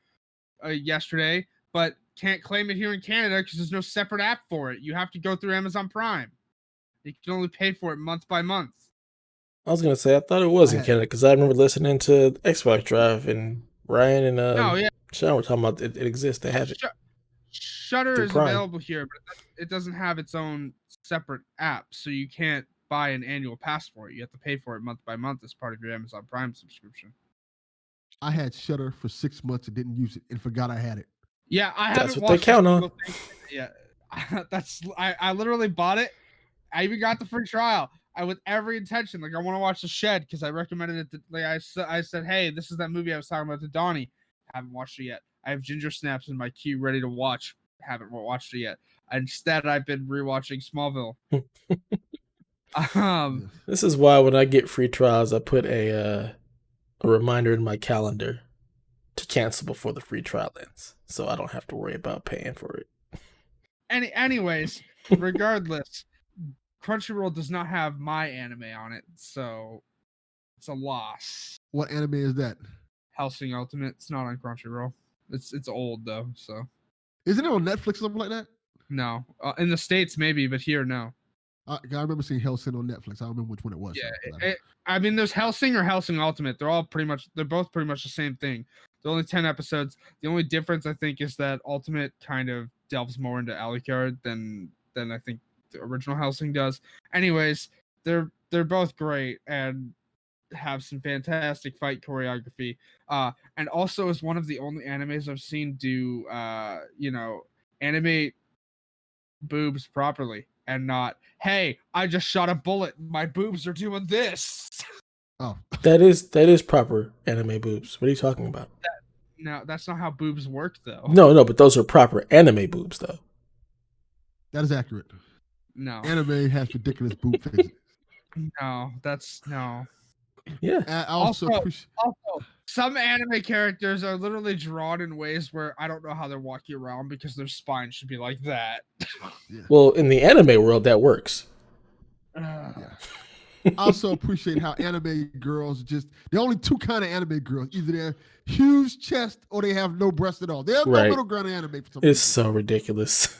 yesterday, but can't claim it here in Canada because there's no separate app for it. You have to go through Amazon Prime. You can only pay for it month by month. I was gonna say I thought it was in Canada because I remember listening to Xbox Drive and Ryan and Sean were talking about it exists. They have it. Shudder is available here, but it doesn't have its own separate app, so you can't buy an annual pass for it. You have to pay for it month by month as part of your Amazon Prime subscription. I had Shudder for 6 months and didn't use it and forgot I had it. Yeah, I haven't watched. That's what they count on. Yeah, I literally bought it. I even got the free trial. with every intention. Like I want to watch The Shed because I recommended it. I said, hey, this is that movie I was talking about to Donnie. Haven't watched it yet. I have Ginger Snaps in my queue ready to watch. Haven't watched it yet. Instead, I've been rewatching Smallville. This is why when I get free trials, I put a reminder in my calendar to cancel before the free trial ends, so I don't have to worry about paying for it. Anyways, regardless, Crunchyroll does not have my anime on it, so it's a loss. What anime is that? Hellsing Ultimate. It's not on Crunchyroll. It's old though, so. Isn't it on Netflix or something like that? No, in the States maybe, but here no. I remember seeing Hellsing on Netflix. I don't remember which one it was. Yeah, I mean, there's Hellsing or Hellsing Ultimate. They're both pretty much the same thing. They're only 10 episodes. The only difference I think is that Ultimate kind of delves more into Alucard than I think the original Hellsing does. Anyways, they're both great and have some fantastic fight choreography. And also is one of the only animes I've seen do animate boobs properly. And not, hey, I just shot a bullet. My boobs are doing this. Oh, that is proper anime boobs. What are you talking about? No, that's not how boobs work, though. No, but those are proper anime boobs, though. That is accurate. No, anime has ridiculous boob faces. No, that's no. Yeah. I also, some anime characters are literally drawn in ways where I don't know how they're walking around because their spine should be like that. Yeah. Well, in the anime world, that works. Yeah. I also appreciate how anime girls the only two kind of anime girls, either they're huge chest or they have no breast at all. There's no middle ground in anime for some reason. So ridiculous.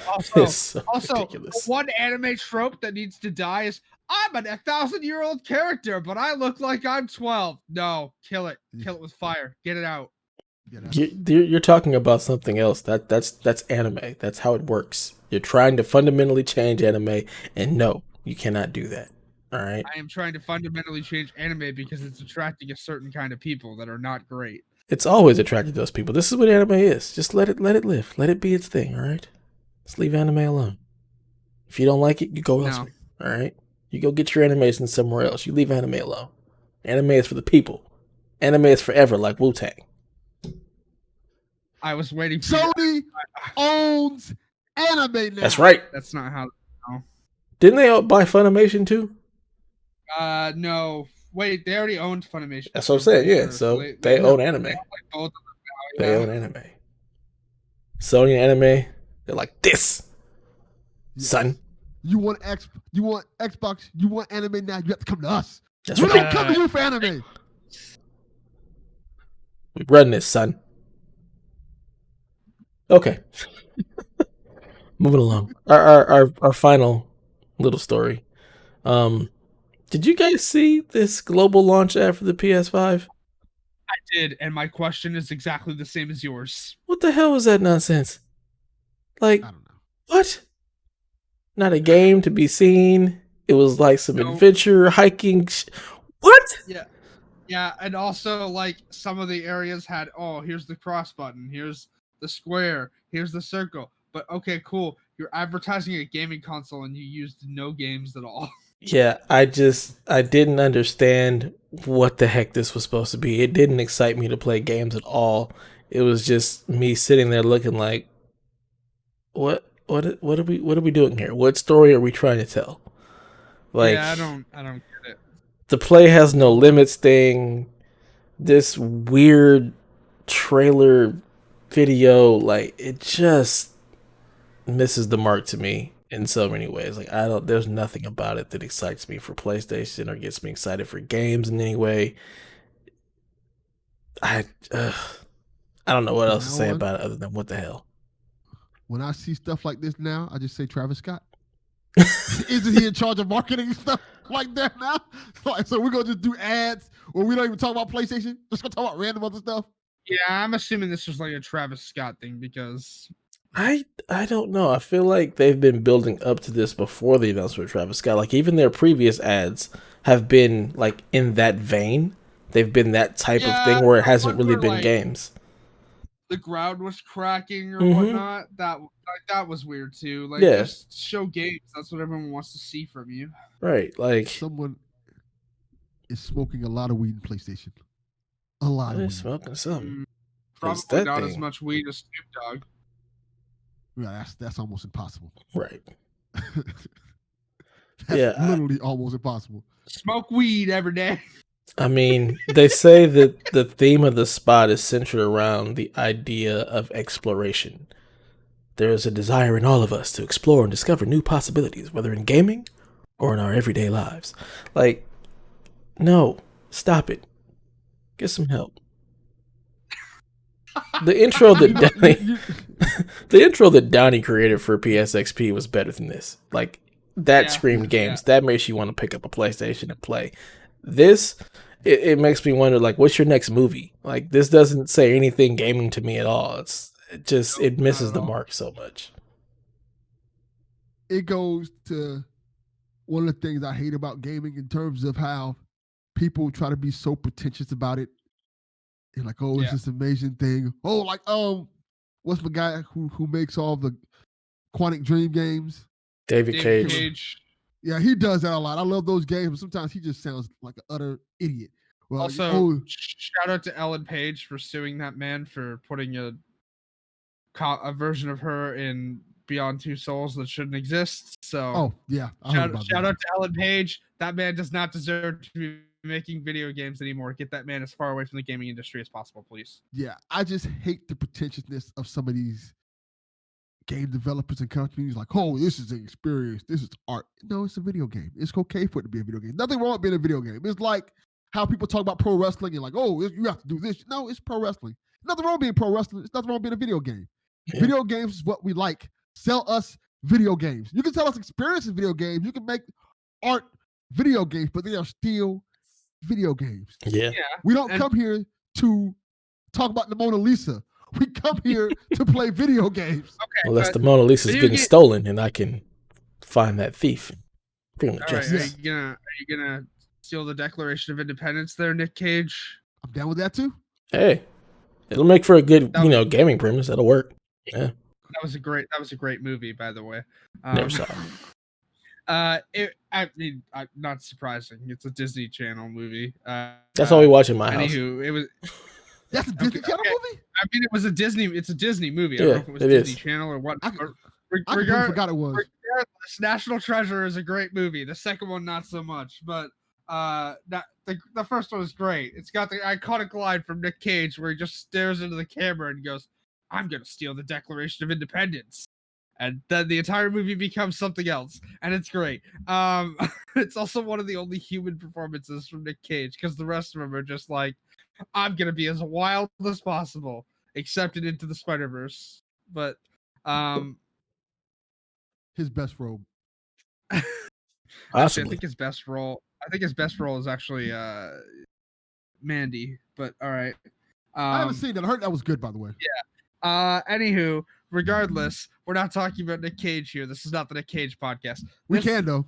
Also, ridiculous. One anime trope that needs to die is I'm a 1,000-year-old character, but I look like I'm 12. No, kill it. Kill it with fire. Get it out. You're talking about something else. That's anime. That's how it works. You're trying to fundamentally change anime, and no, you cannot do that. All right. I am trying to fundamentally change anime because it's attracting a certain kind of people that are not great. It's always attracted those people. This is what anime is. Just let it live. Let it be its thing. All right. Just leave anime alone. If you don't like it, you go elsewhere. All right. You go get your animation somewhere else. You leave anime alone. Anime is for the people. Anime is forever, like Wu-Tang. I was waiting for Sony owns anime now. That's right. That's not how. No. Didn't they buy Funimation too? No. Wait, they already owned Funimation. That's what I'm saying. Yeah, so they own anime. They own anime. Sony anime. They're like this, son. You want Xbox? You want anime now? You have to come to us. That's we right. don't come to you for anime. We run this, son. Okay. Moving along. Our final little story. Did you guys see this global launch ad for the PS5? I did, and my question is exactly the same as yours. What the hell was that nonsense? Like, I don't know. What? Not a game to be seen. It was like some adventure, hiking. What? Yeah, and also, like, some of the areas had, here's the cross button, here's the square, here's the circle. But, okay, cool. You're advertising a gaming console and you used no games at all. Yeah, I didn't understand what the heck this was supposed to be. It didn't excite me to play games at all. It was just me sitting there looking like, what are we doing here? What story are we trying to tell? Like, yeah, I don't get it. The play has no limits thing. This weird trailer video, like, it just misses the mark to me in so many ways. Like, there's nothing about it that excites me for PlayStation or gets me excited for games in any way. I don't know what else to say about it other than what the hell. When I see stuff like this now, I just say Travis Scott. Isn't he in charge of marketing and stuff like that now? So we're going to just do ads or we don't even talk about PlayStation? Just going to talk about random other stuff? Yeah, I'm assuming this was like a Travis Scott thing because... I don't know. I feel like they've been building up to this before the announcement of Travis Scott. Like, even their previous ads have been, like, in that vein. They've been that type of thing where it hasn't really been games. the ground was cracking or Mhm. whatnot. That was weird too. Like, Yeah. just show games. That's what everyone wants to see from you. Right. Like, Someone is smoking a lot of weed in PlayStation. A lot of they're weed. smoking something. Probably that not as thing- much weed as Snoop Dogg. Yeah, that's almost impossible. Right. That's Yeah, literally almost impossible. Smoke weed every day. I mean, they say that the theme of the spot is centered around the idea of exploration. There is a desire in all of us to explore and discover new possibilities, whether in gaming or in our everyday lives. Like, no, stop it. Get some help. The intro that Donnie, the intro that Donnie created for PSXP was better than this. Like, that screamed games. That makes you want to pick up a PlayStation and play. This, it makes me wonder, like, what's your next movie? Like, this doesn't say anything gaming to me at all. It misses the mark so much. It goes to one of the things I hate about gaming in terms of how people try to be so pretentious about it. They're like, oh, it's this amazing thing. Oh, like, what's the guy who makes all the Quantic Dream games? David Cage. Yeah, he does that a lot. I love those games, but sometimes he just sounds like an utter idiot. Well, also, shout out to Ellen Page for suing that man for putting a version of her in Beyond Two Souls that shouldn't exist. So, shout out to Ellen Page. That man does not deserve to be making video games anymore. Get that man as far away from the gaming industry as possible, please. Yeah, I just hate the pretentiousness of some of these game developers and companies. Like, oh, this is an experience. This is art. No, it's a video game. It's okay for it to be a video game. Nothing wrong with being a video game. It's like how people talk about pro wrestling and like, oh, you have to do this. No, it's pro wrestling. Nothing wrong with being pro wrestling. It's nothing wrong with being a video game. Yeah. Video games is what we like. Sell us video games. You can sell us experiences in video games. You can make art video games, but they are still video games. Yeah. We don't come here to talk about the Mona Lisa. We come here to play video games. Okay, unless the Mona Lisa's getting stolen and I can find that thief. All right, are you gonna steal the Declaration of Independence there, Nick Cage? I'm down with that too. Hey, it'll make for a good, gaming premise. That'll work. Yeah. That was a great movie, by the way. Never saw it. Not surprising. It's a Disney Channel movie. That's all we watch in my house. Anywho, it was. That's a Disney Channel movie. I mean, it's a Disney movie. I don't know if it was Disney Channel or what. I forgot it was. Regardless, National Treasure is a great movie. The second one, not so much, but the first one is great. It's got the iconic line from Nick Cage where he just stares into the camera and goes, "I'm gonna steal the Declaration of Independence," and then the entire movie becomes something else, and it's great. It's also one of the only human performances from Nick Cage because the rest of them are just like, I'm gonna be as wild as possible, except in Into the Spiderverse. But his best role. Actually, I think his best role is actually Mandy. But all right. I haven't seen it. I heard that was good, by the way. Yeah. Anywho, regardless, we're not talking about Nick Cage here. This is not the Nick Cage podcast. We can though.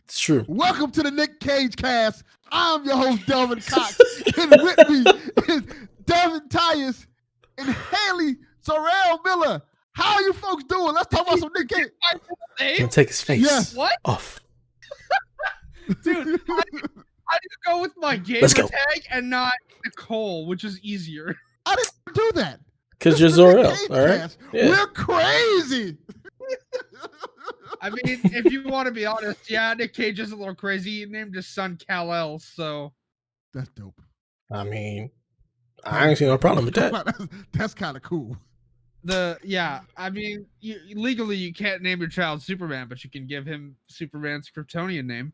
It's true. Welcome to the Nick Cage cast. I'm your host, Delvin Cox. And with me is Delvin Tyus and Haley Sorrell Miller. How are you folks doing? Let's talk about some Nick Cage. Can take his face off. Dude, I need to go with my gamer tag and not Nicole, which is easier. I didn't do that. Because you're Zor-El, all right? Yeah. We're crazy. I mean, if you want to be honest, Nick Cage is a little crazy. He named his son Kal-El, so that's dope. I mean, I ain't seen no problem with that. That's kind of cool. I mean, legally you can't name your child Superman, but you can give him Superman's Kryptonian name.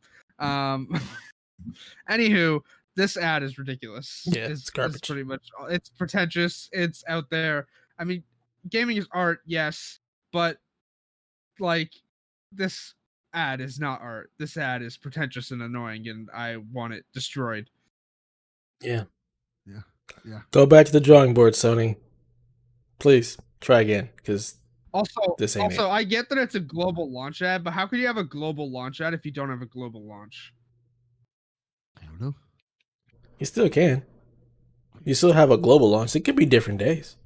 Anywho, this ad is ridiculous. Yeah, it's garbage. It's pretty much, it's pretentious. It's out there. I mean, gaming is art, yes, but like this ad is not art. This ad is pretentious and annoying, and I want it destroyed. Yeah. Yeah. Go back to the drawing board, Sony. Please try again, because this ain't it. I get that it's a global launch ad, but how could you have a global launch ad if you don't have a global launch? I don't know. You still can. You still have a global launch. It could be different days.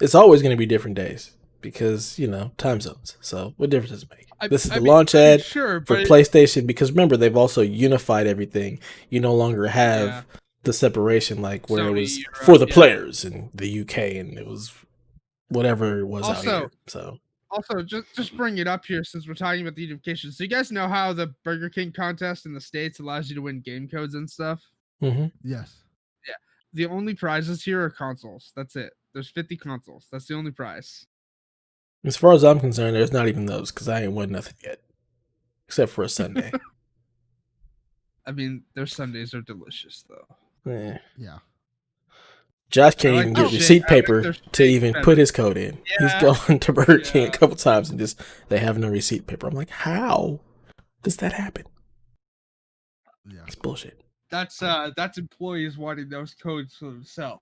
It's always going to be different days because, time zones. So what difference does it make? This is the launch I mean, ad sure, for but PlayStation because remember, they've also unified everything. You no longer yeah, have the separation like where it Sony was for Europe, the yeah. players in the UK and it was whatever it was out Also, here. So, just bring it up here since we're talking about the unification. So you guys know how the Burger King contest in the States allows you to win game codes and stuff? mhm. Yes. Yeah. The only prizes here are consoles. That's it. There's 50 consoles. That's the only prize. As far as I'm concerned, there's not even those because I ain't won nothing yet except for a Sunday. I mean, their Sundays are delicious though. Eh. Yeah. Josh I can't like even their get shake. receipt I like paper their to shake even better. put his code in. He's Yeah. gone to Burger King a Yeah. couple times and just they have no receipt paper. I'm like, how does that happen? Yeah. It's bullshit. That's employees wanting those codes for themselves.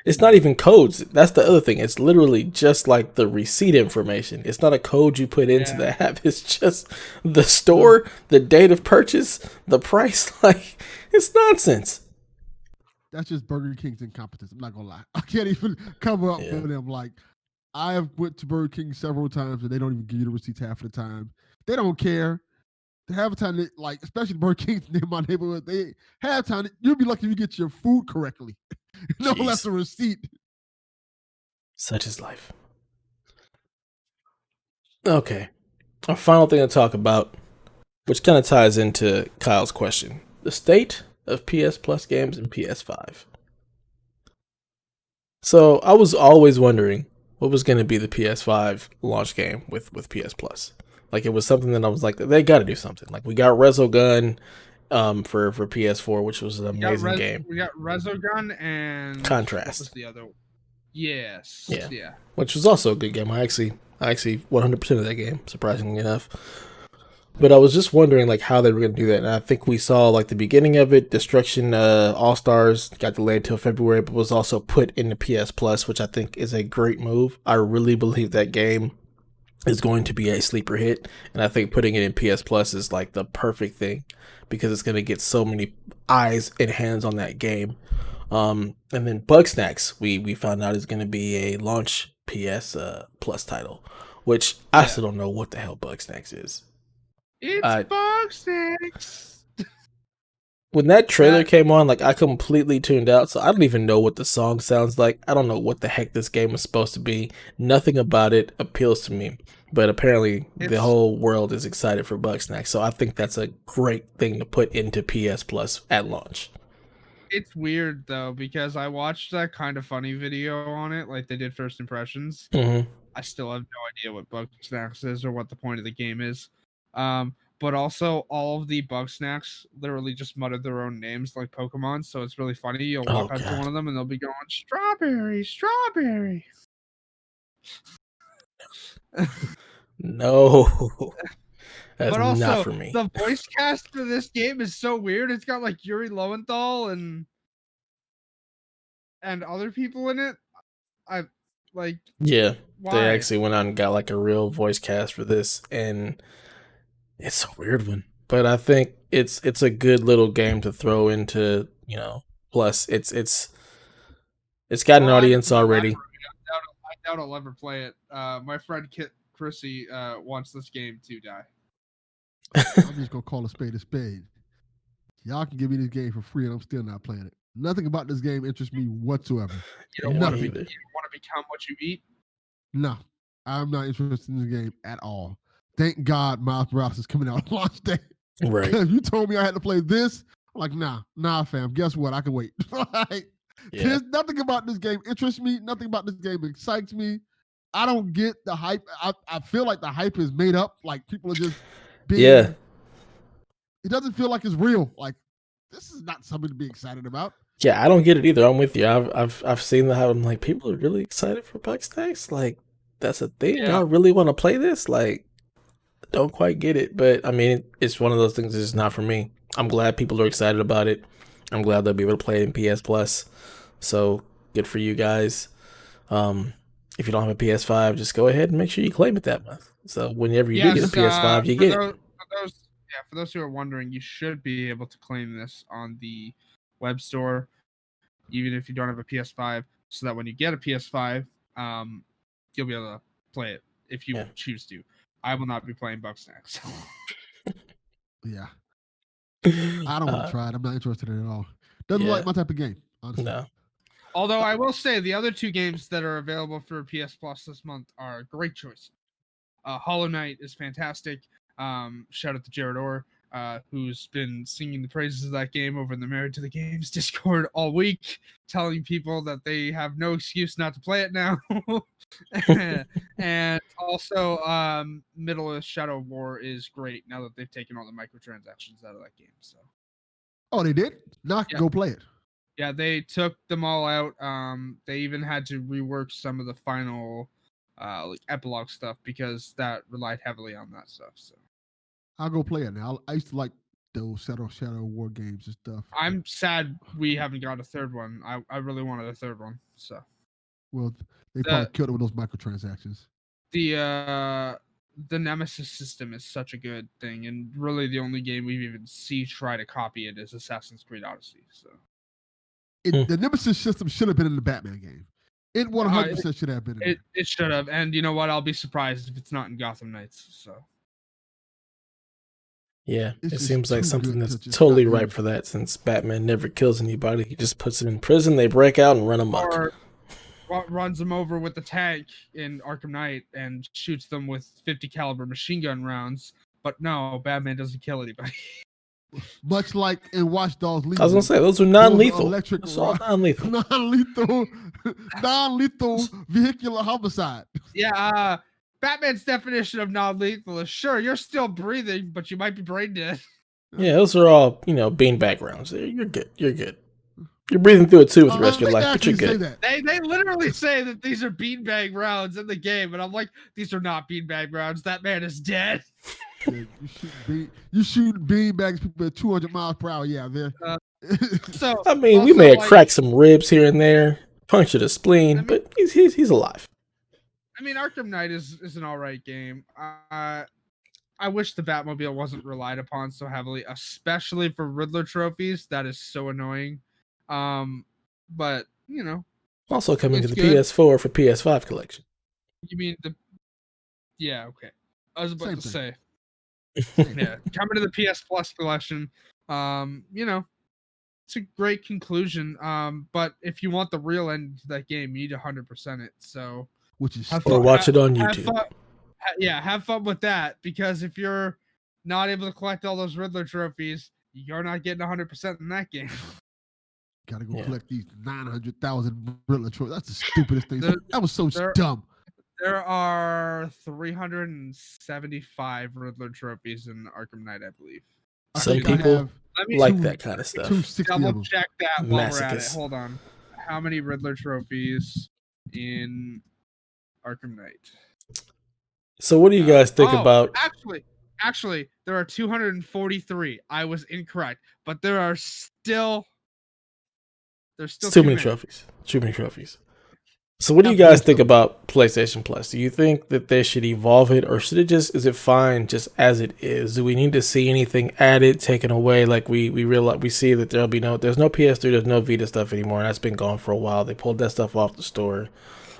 It's not even codes. That's the other thing. It's literally just like the receipt information. It's not a code you put into Yeah. the app. It's just the store, the date of purchase, the price. Like, it's nonsense. That's just Burger King's incompetence. I'm not gonna lie. I can't even cover up Yeah. for them. Like, I have went to Burger King several times and they don't even give you the receipts half of the time. They don't care. Half the time, like especially Burger King near my neighborhood, they half the time you'll be lucky if you get your food correctly. No less Jeez. a receipt. Such is life. Okay. Our final thing to talk about, which kind of ties into Kyle's question, the state of PS Plus games and PS5. So I was always wondering what was going to be the PS5 launch game with PS Plus. Like it was something that I was like, they got to do something. Like we got Resogun for PS4, which was an amazing game. We got Resogun and Contrast. What was the other? Yes. Yeah. Yeah. Which was also a good game. I actually 100% of that game, surprisingly enough. But I was just wondering like how they were going to do that. And I think we saw like the beginning of it, Destruction All Stars got delayed till February, but was also put into PS Plus, which I think is a great move. I really believe that game is going to be a sleeper hit, and I think putting it in PS Plus is like the perfect thing because it's going to get so many eyes and hands on that game. And then Bugsnax, we found out is going to be a launch PS Plus title, which I still don't know what the hell Bugsnax is. It's Bugsnax. When that trailer came on, like I completely tuned out, so I don't even know what the song sounds like. I don't know what the heck this game is supposed to be. Nothing about it appeals to me. But apparently the whole world is excited for Bugsnax, so I think that's a great thing to put into PS Plus at launch. It's weird though because I watched that kind of funny video on it, like they did first impressions. Mm-hmm. I still have no idea what Bugsnax is or what the point of the game is. But also all of the Bugsnax literally just muttered their own names like Pokemon, so it's really funny. You'll walk up to one of them and they'll be going strawberry, strawberry. No, that's But also, not for me. the voice cast for this game is so weird. It's got like Yuri Lowenthal and other people in it. I like. Yeah, Why? they actually went out and got like a real voice cast for this, and it's a weird one. But I think it's a good little game to throw into, Plus it's got an Or add it audience to my already. library. I doubt I'll ever play it. My friend Kit Chrissy wants this game to die. I'm just gonna call a spade a spade. Y'all can give me this game for free, and I'm still not playing it. Nothing about this game interests me whatsoever. You don't Yeah, want me to either. become what you eat. No, I'm not interested in this game at all. Thank God Miles Morales is coming out on launch day. Right. If you told me I had to play this, I'm like, nah, fam. Guess what? I can wait. Yeah. There's nothing about this game interests me. Nothing about this game excites me. I don't get the hype. I feel like the hype is made up. Like people are just being. Yeah. It doesn't feel like it's real. Like this is not something to be excited about. Yeah, I don't get it either. I'm with you. I've seen the hype. I'm like, people are really excited for Bugsnax. Like, that's a thing. Yeah. Y'all really want to play this? Like, don't quite get it. But I mean, it's one of those things that's just not for me. I'm glad people are excited about it. I'm glad they'll be able to play it in PS Plus. So good for you guys. If you don't have a PS5, just go ahead and make sure you claim it that month. So whenever you do get a PS5, you get it. For those who are wondering, you should be able to claim this on the web store, even if you don't have a PS5, so that when you get a PS5, you'll be able to play it if you choose to. I will not be playing Bugsnax. Yeah. I don't want to try it. I'm not interested in it at all. Doesn't look like my type of game, honestly. No. Although I will say the other 2 games that are available for PS Plus this month are great choices. Hollow Knight is fantastic. Shout out to Jared Orr, who's been singing the praises of that game over in the Married to the Games Discord all week, telling people that they have no excuse not to play it now. And also, Middle-earth Shadow of War is great now that they've taken all the microtransactions out of that game. So. Oh, they did? Now I can go play it. Yeah, they took them all out. They even had to rework some of the final like epilogue stuff because that relied heavily on that stuff. So I'll go play it now. I used to like those Shadow War games and stuff. I'm sad we haven't got a third one. I really wanted a third one. So well, they probably killed it with those microtransactions. The Nemesis system is such a good thing, and really the only game we've even seen try to copy it is Assassin's Creed Odyssey. So the Nemesis system should have been in the Batman game. It 100% should have been in it should have, and you know what? I'll be surprised if it's not in Gotham Knights. So yeah, it seems like something that's totally ripe for that, since Batman never kills anybody. He just puts them in prison, they break out and run amok. Or runs them over with the tank in Arkham Knight and shoots them with 50 caliber machine gun rounds. But no, Batman doesn't kill anybody. Much like in Watch Dogs Legion. I was gonna say those are non-lethal. It's all non-lethal. Non-lethal vehicular homicide. Yeah, Batman's definition of non-lethal is sure you're still breathing, but you might be brain dead. Yeah, those are all beanbag rounds. You're good. You're good. You're breathing through it too with the rest of your life, but you're good. They literally say that these are beanbag rounds in the game, and I'm like, these are not beanbag rounds. That man is dead. Yeah, you shoot beanbags people at 200 miles per hour. Yeah, there. So I mean, we may have cracked some ribs here and there, punctured a spleen, but he's alive. I mean, Arkham Knight is an all right game. I wish the Batmobile wasn't relied upon so heavily, especially for Riddler trophies. That is so annoying. But also coming to the PS4 for PS5 collection. You mean the? Yeah, okay. I was about to say. Yeah, coming to the PS Plus collection. It's a great conclusion. But if you want the real end to that game, you need 100% it. So, which is or watch it on YouTube. Have fun with that, because if you're not able to collect all those Riddler trophies, you're not getting 100% in that game. Gotta go collect these 900,000 Riddler trophies. That's the stupidest thing. That was so dumb. There are 375 Riddler trophies in Arkham Knight, I believe. Some people like that kind of stuff. Double check that while we're at it. Hold on. How many Riddler trophies in Arkham Knight? So what do you guys think about... Actually, there are 243. I was incorrect. But there are still... There's still too many trophies. Too many trophies. So what do you guys think about PlayStation Plus? Do you think that they should evolve it, or should it is it fine just as it is? Do we need to see anything added, taken away? Like we realize, we see that there's no PS3, there's no Vita stuff anymore, and that's been gone for a while. They pulled that stuff off the store.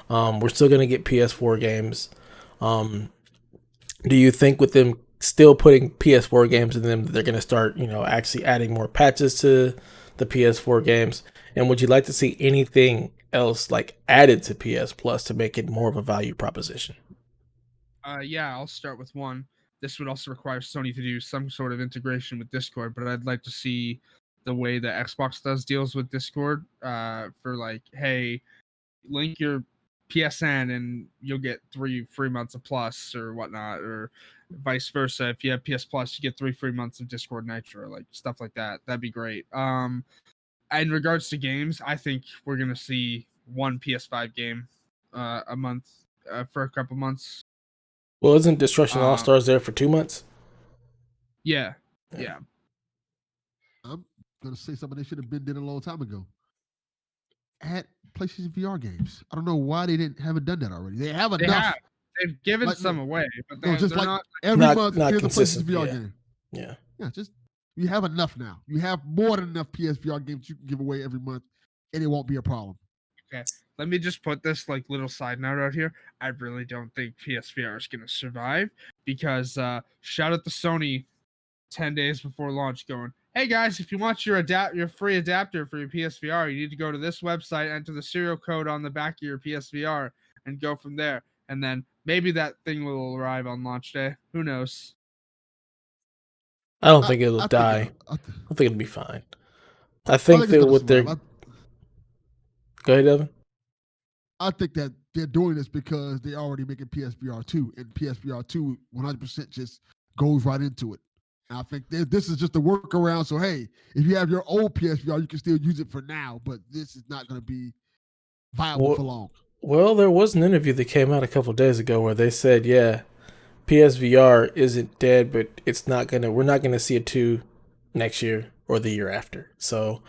We're still gonna get PS4 games. Do you think with them still putting PS4 games in them, that they're gonna start, actually adding more patches to the PS4 games? And would you like to see anything else like added to PS Plus to make it more of a value proposition? Yeah, I'll start with one. This would also require Sony to do some sort of integration with Discord, but I'd like to see the way that Xbox does deals with Discord, for like, hey, link your PSN and you'll get 3 free months of Plus or whatnot, or vice versa. If you have PS Plus, you get 3 free months of Discord Nitro, like stuff like that. That'd be great. In regards to games, I think we're going to see one PS5 game a month for a couple months. Well, isn't Destruction All-Stars there for 2 months? Yeah. I'm going to say something they should have been did a long time ago. Add PlayStation VR games. I don't know why they haven't done that already. They have enough. They've given some away, but they're not every month. Not here's a consistent. PlayStation VR game. Yeah. Just you have enough now. You have more than enough PSVR games you can give away every month, and it won't be a problem. Okay, let me just put this like little side note out here. I really don't think PSVR is gonna survive because shout out to Sony 10 days before launch going, hey guys, if you want your free adapter for your PSVR, you need to go to this website, enter the serial code on the back of your PSVR, and go from there. And then maybe that thing will arrive on launch day. Who knows? I don't think it'll I think die. I think it'll be fine. I I think think it's that gonna what they're. survive. Go ahead, Devin. I think that they're doing this because they're already making PSVR 2, and PSVR 2 100% just goes right into it. And I think this is just a workaround. So, hey, if you have your old PSVR, you can still use it for now, but this is not going to be viable for long. Well, there was an interview that came out a couple of days ago where they said, yeah, PSVR isn't dead, but we're not gonna see a 2 next year or the year after. So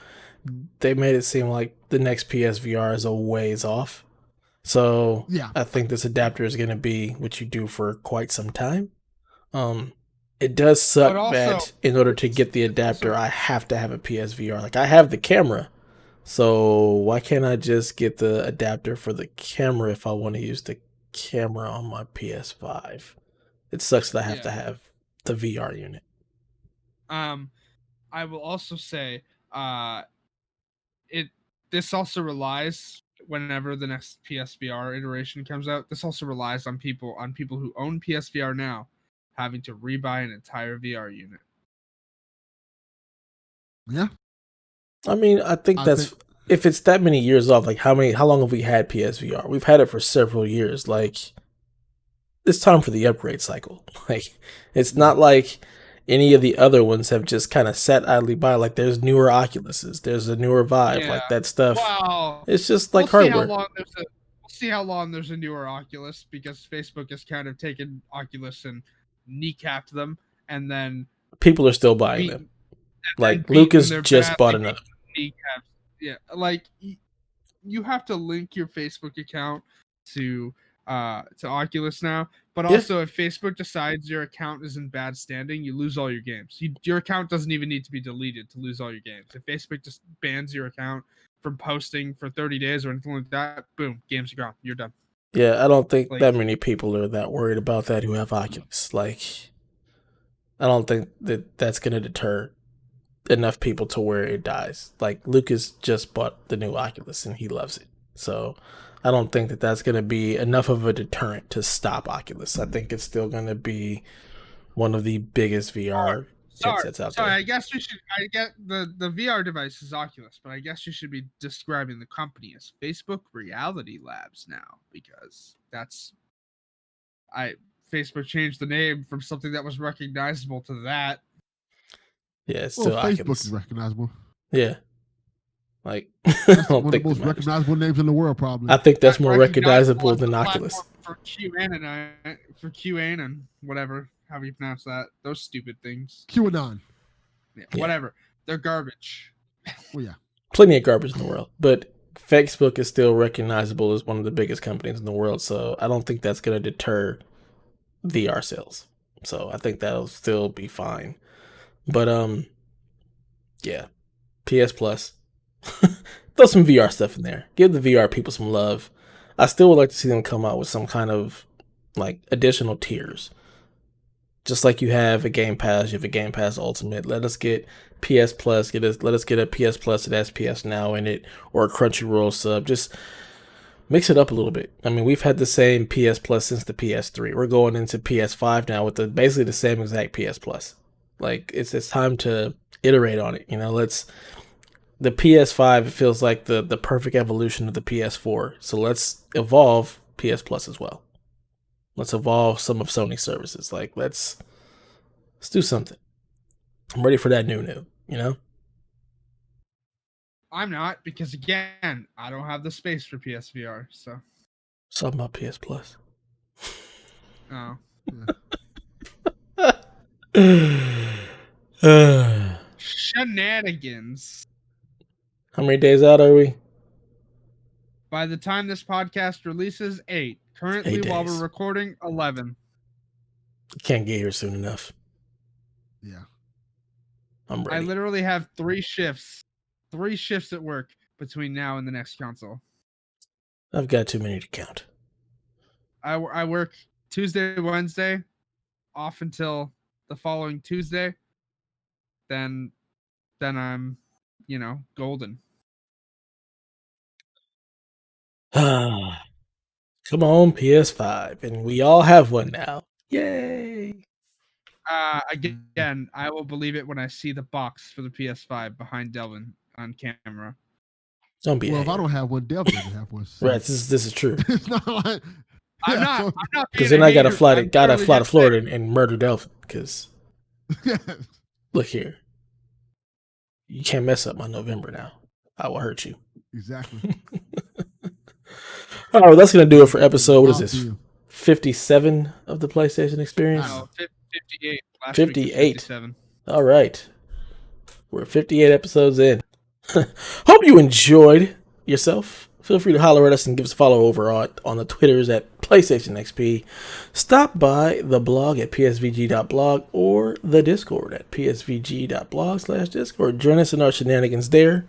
they made it seem like the next PSVR is a ways off. So Yeah. I think this adapter is gonna be what you do for quite some time. It does suck that in order to get the adapter, I have to have a PSVR. Like I have the camera, so why can't I just get the adapter for the camera if I want to use the camera on my PS5? It sucks that I have to have the VR unit. I will also say, this also relies whenever the next PSVR iteration comes out. This also relies on people who own PSVR now having to rebuy an entire VR unit. Yeah. I mean, I think if it's that many years off, like how long have we had PSVR? We've had it for several years. Like it's time for the upgrade cycle. Like it's not like any of the other ones have just kind of sat idly by. Like there's newer Oculuses, there's a newer Vive, like that stuff. Wow. It's just like hardware. We'll see how long there's a newer Oculus because Facebook has kind of taken Oculus and kneecapped them, and then people are still buying them. Like Lucas just bought another. Kneecaps. Yeah, like you have to link your Facebook account to Oculus now. But also, if Facebook decides your account is in bad standing, you lose all your games. Your account doesn't even need to be deleted to lose all your games. If Facebook just bans your account from posting for 30 days or anything like that, boom, games are gone. You're done. Yeah, I don't think that many people are that worried about that who have Oculus. Like, I don't think that's going to deter enough people to where it dies. Like, Lucas just bought the new Oculus and he loves it. So I don't think that's going to be enough of a deterrent to stop Oculus. I think it's still going to be one of the biggest VR headsets out there. I guess I get the VR device is Oculus, but I guess you should be describing the company as Facebook Reality Labs now, because Facebook changed the name from something that was recognizable to that. Yeah, it's still Oculus. Facebook is recognizable. Yeah. Like, that's one of the most recognizable names in the world, probably. I think that's more recognizable than Oculus. For QAnon, whatever, however you pronounce that. Those stupid things. QAnon. Yeah, whatever. They're garbage. Well, yeah. Plenty of garbage in the world. But Facebook is still recognizable as one of the biggest companies in the world. So I don't think that's going to deter VR sales. So I think that'll still be fine. But, yeah. PS Plus. Throw some VR stuff in there. Give the VR people some love. I still would like to see them come out with some kind of like additional tiers. Just like you have a Game Pass, you have a Game Pass Ultimate. Let us get PS Plus. Let us get a PS Plus that has PS Now in it, or a Crunchyroll sub. Just mix it up a little bit. I mean, we've had the same PS Plus since the PS3. We're going into PS5 now with basically the same exact PS Plus. Like it's time to iterate on it. You know, the PS5 feels like the perfect evolution of the PS4. So let's evolve PS Plus as well. Let's evolve some of Sony's services. Like let's do something. I'm ready for that new, you know? I'm not, because again, I don't have the space for PSVR, so. Something about PS Plus. Oh. Shenanigans. How many days out are we? By the time this podcast releases, 8. Currently, while we're recording, 11. Can't get here soon enough. Yeah. I'm ready. I literally have 3 shifts. 3 shifts at work between now and the next console. I've got too many to count. I work Tuesday, Wednesday, off until the following Tuesday. Then I'm, golden. Come on, PS5, and we all have one now. Yay! Again, I will believe it when I see the box for the PS5 behind Delvin on camera. Don't be. Well, if I don't have one, Delvin doesn't have one. So. Right, this is true. It's not like I'm not. Because then I gotta fly to literally Florida and murder Delvin. Because look here, you can't mess up my November now. I will hurt you. Exactly. All right, well, that's gonna do it for episode. What is this? 57 of the PlayStation Experience. No, 58. Last 58. Week was 57. All right, we're 58 episodes in. Hope you enjoyed yourself. Feel free to holler at us and give us a follow over on the Twitters at PlayStation XP. Stop by the blog at psvg.blog or the Discord at psvg.blog/Discord. Join us in our shenanigans there.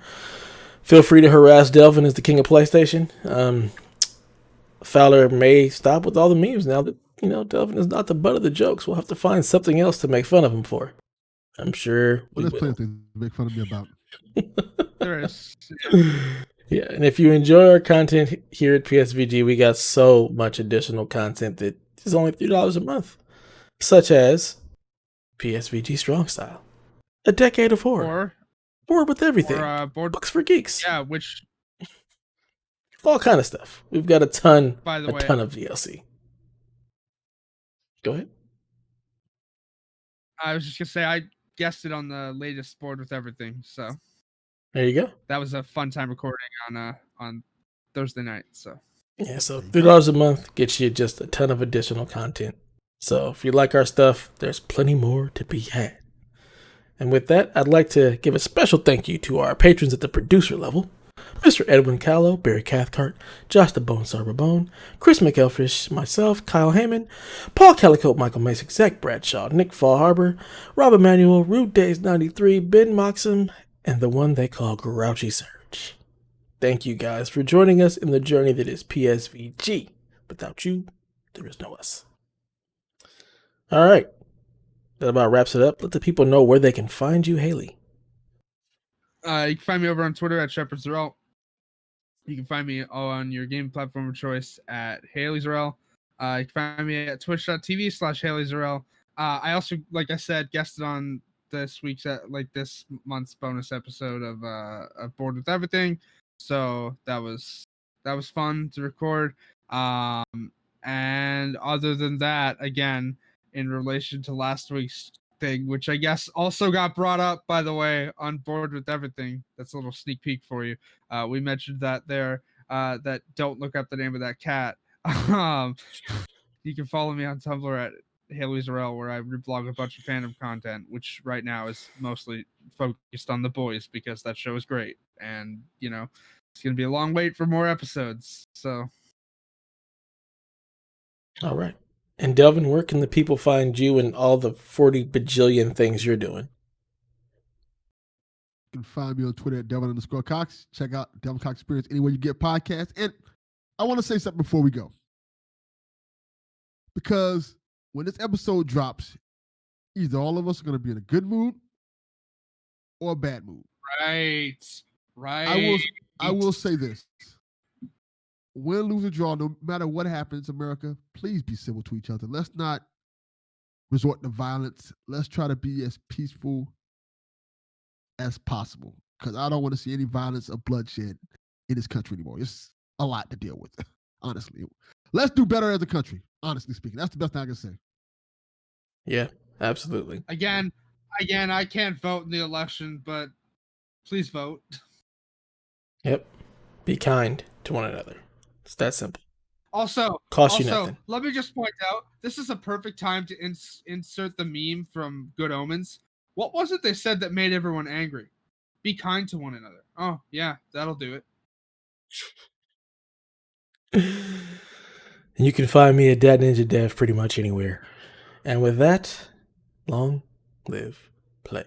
Feel free to harass Delvin as the king of PlayStation. Fowler may stop with all the memes now that, Delvin is not the butt of the jokes. We'll have to find something else to make fun of him for. I'm sure we there's will. plenty of things to make fun of me about. There is. Yeah, and if you enjoy our content here at PSVG, we got so much additional content that is only $3 a month, such as PSVG Strong Style, A Decade of Horror, Bored with Everything, Books for Geeks, yeah, which all kind of stuff. We've got a ton of DLC. Go ahead. I was just gonna say I guessed it on the latest Bored with Everything, so there you go. That was a fun time recording on Thursday night. So yeah, so $3 a month gets you just a ton of additional content. So if you like our stuff, there's plenty more to be had. And with that, I'd like to give a special thank you to our patrons at the producer level: Mr. Edwin Callow, Barry Cathcart, Josh the Bone Sarbabone, Chris McElfish, myself, Kyle Heyman, Paul Calicote, Michael Masick, Zach Bradshaw, Nick Fall Harbor, Rob Emanuel, Rude Days 93, Ben Moxham, and the one they call Grouchy Surge. Thank you guys for joining us in the journey that is PSVG. Without you, there is no us. All right. That about wraps it up. Let the people know where they can find you, Haley. You can find me over on Twitter at ShepardZarel. You can find me on your game platform of choice at HaleyZarel. You can find me at twitch.tv/HaleyZarel. I also, like I said, guested on this month's bonus episode of Bored with Everything. So that was fun to record. And other than that, again, in relation to last week's thing, which I guess also got brought up, by the way, on Bored with Everything. That's a little sneak peek for you. We mentioned that there, that don't look up the name of that cat. You can follow me on Tumblr at HaleyZarel, where I reblog a bunch of fandom content, which right now is mostly focused on The Boys because that show is great. And, it's going to be a long wait for more episodes. So. All right. And Delvin, where can the people find you and all the 40 bajillion things you're doing? You can find me on Twitter at Delvin_Cox. Check out Delvin Cox Experience anywhere you get podcasts. And I want to say something before we go. Because when this episode drops, either all of us are going to be in a good mood or a bad mood. Right. I will say this. Win, lose, or draw, no matter what happens, America, please be civil to each other. Let's not resort to violence. Let's try to be as peaceful as possible, because I don't want to see any violence or bloodshed in this country anymore. It's a lot to deal with, honestly. Let's do better as a country, honestly speaking. That's the best thing I can say. Yeah, absolutely. Again, I can't vote in the election, but please vote. Yep. Be kind to one another. It's that simple. Also, you nothing. Let me just point out, this is a perfect time to insert the meme from Good Omens. What was it they said that made everyone angry? Be kind to one another. Oh, yeah, that'll do it. And you can find me at Dat Ninja Dev pretty much anywhere. And with that, long live play.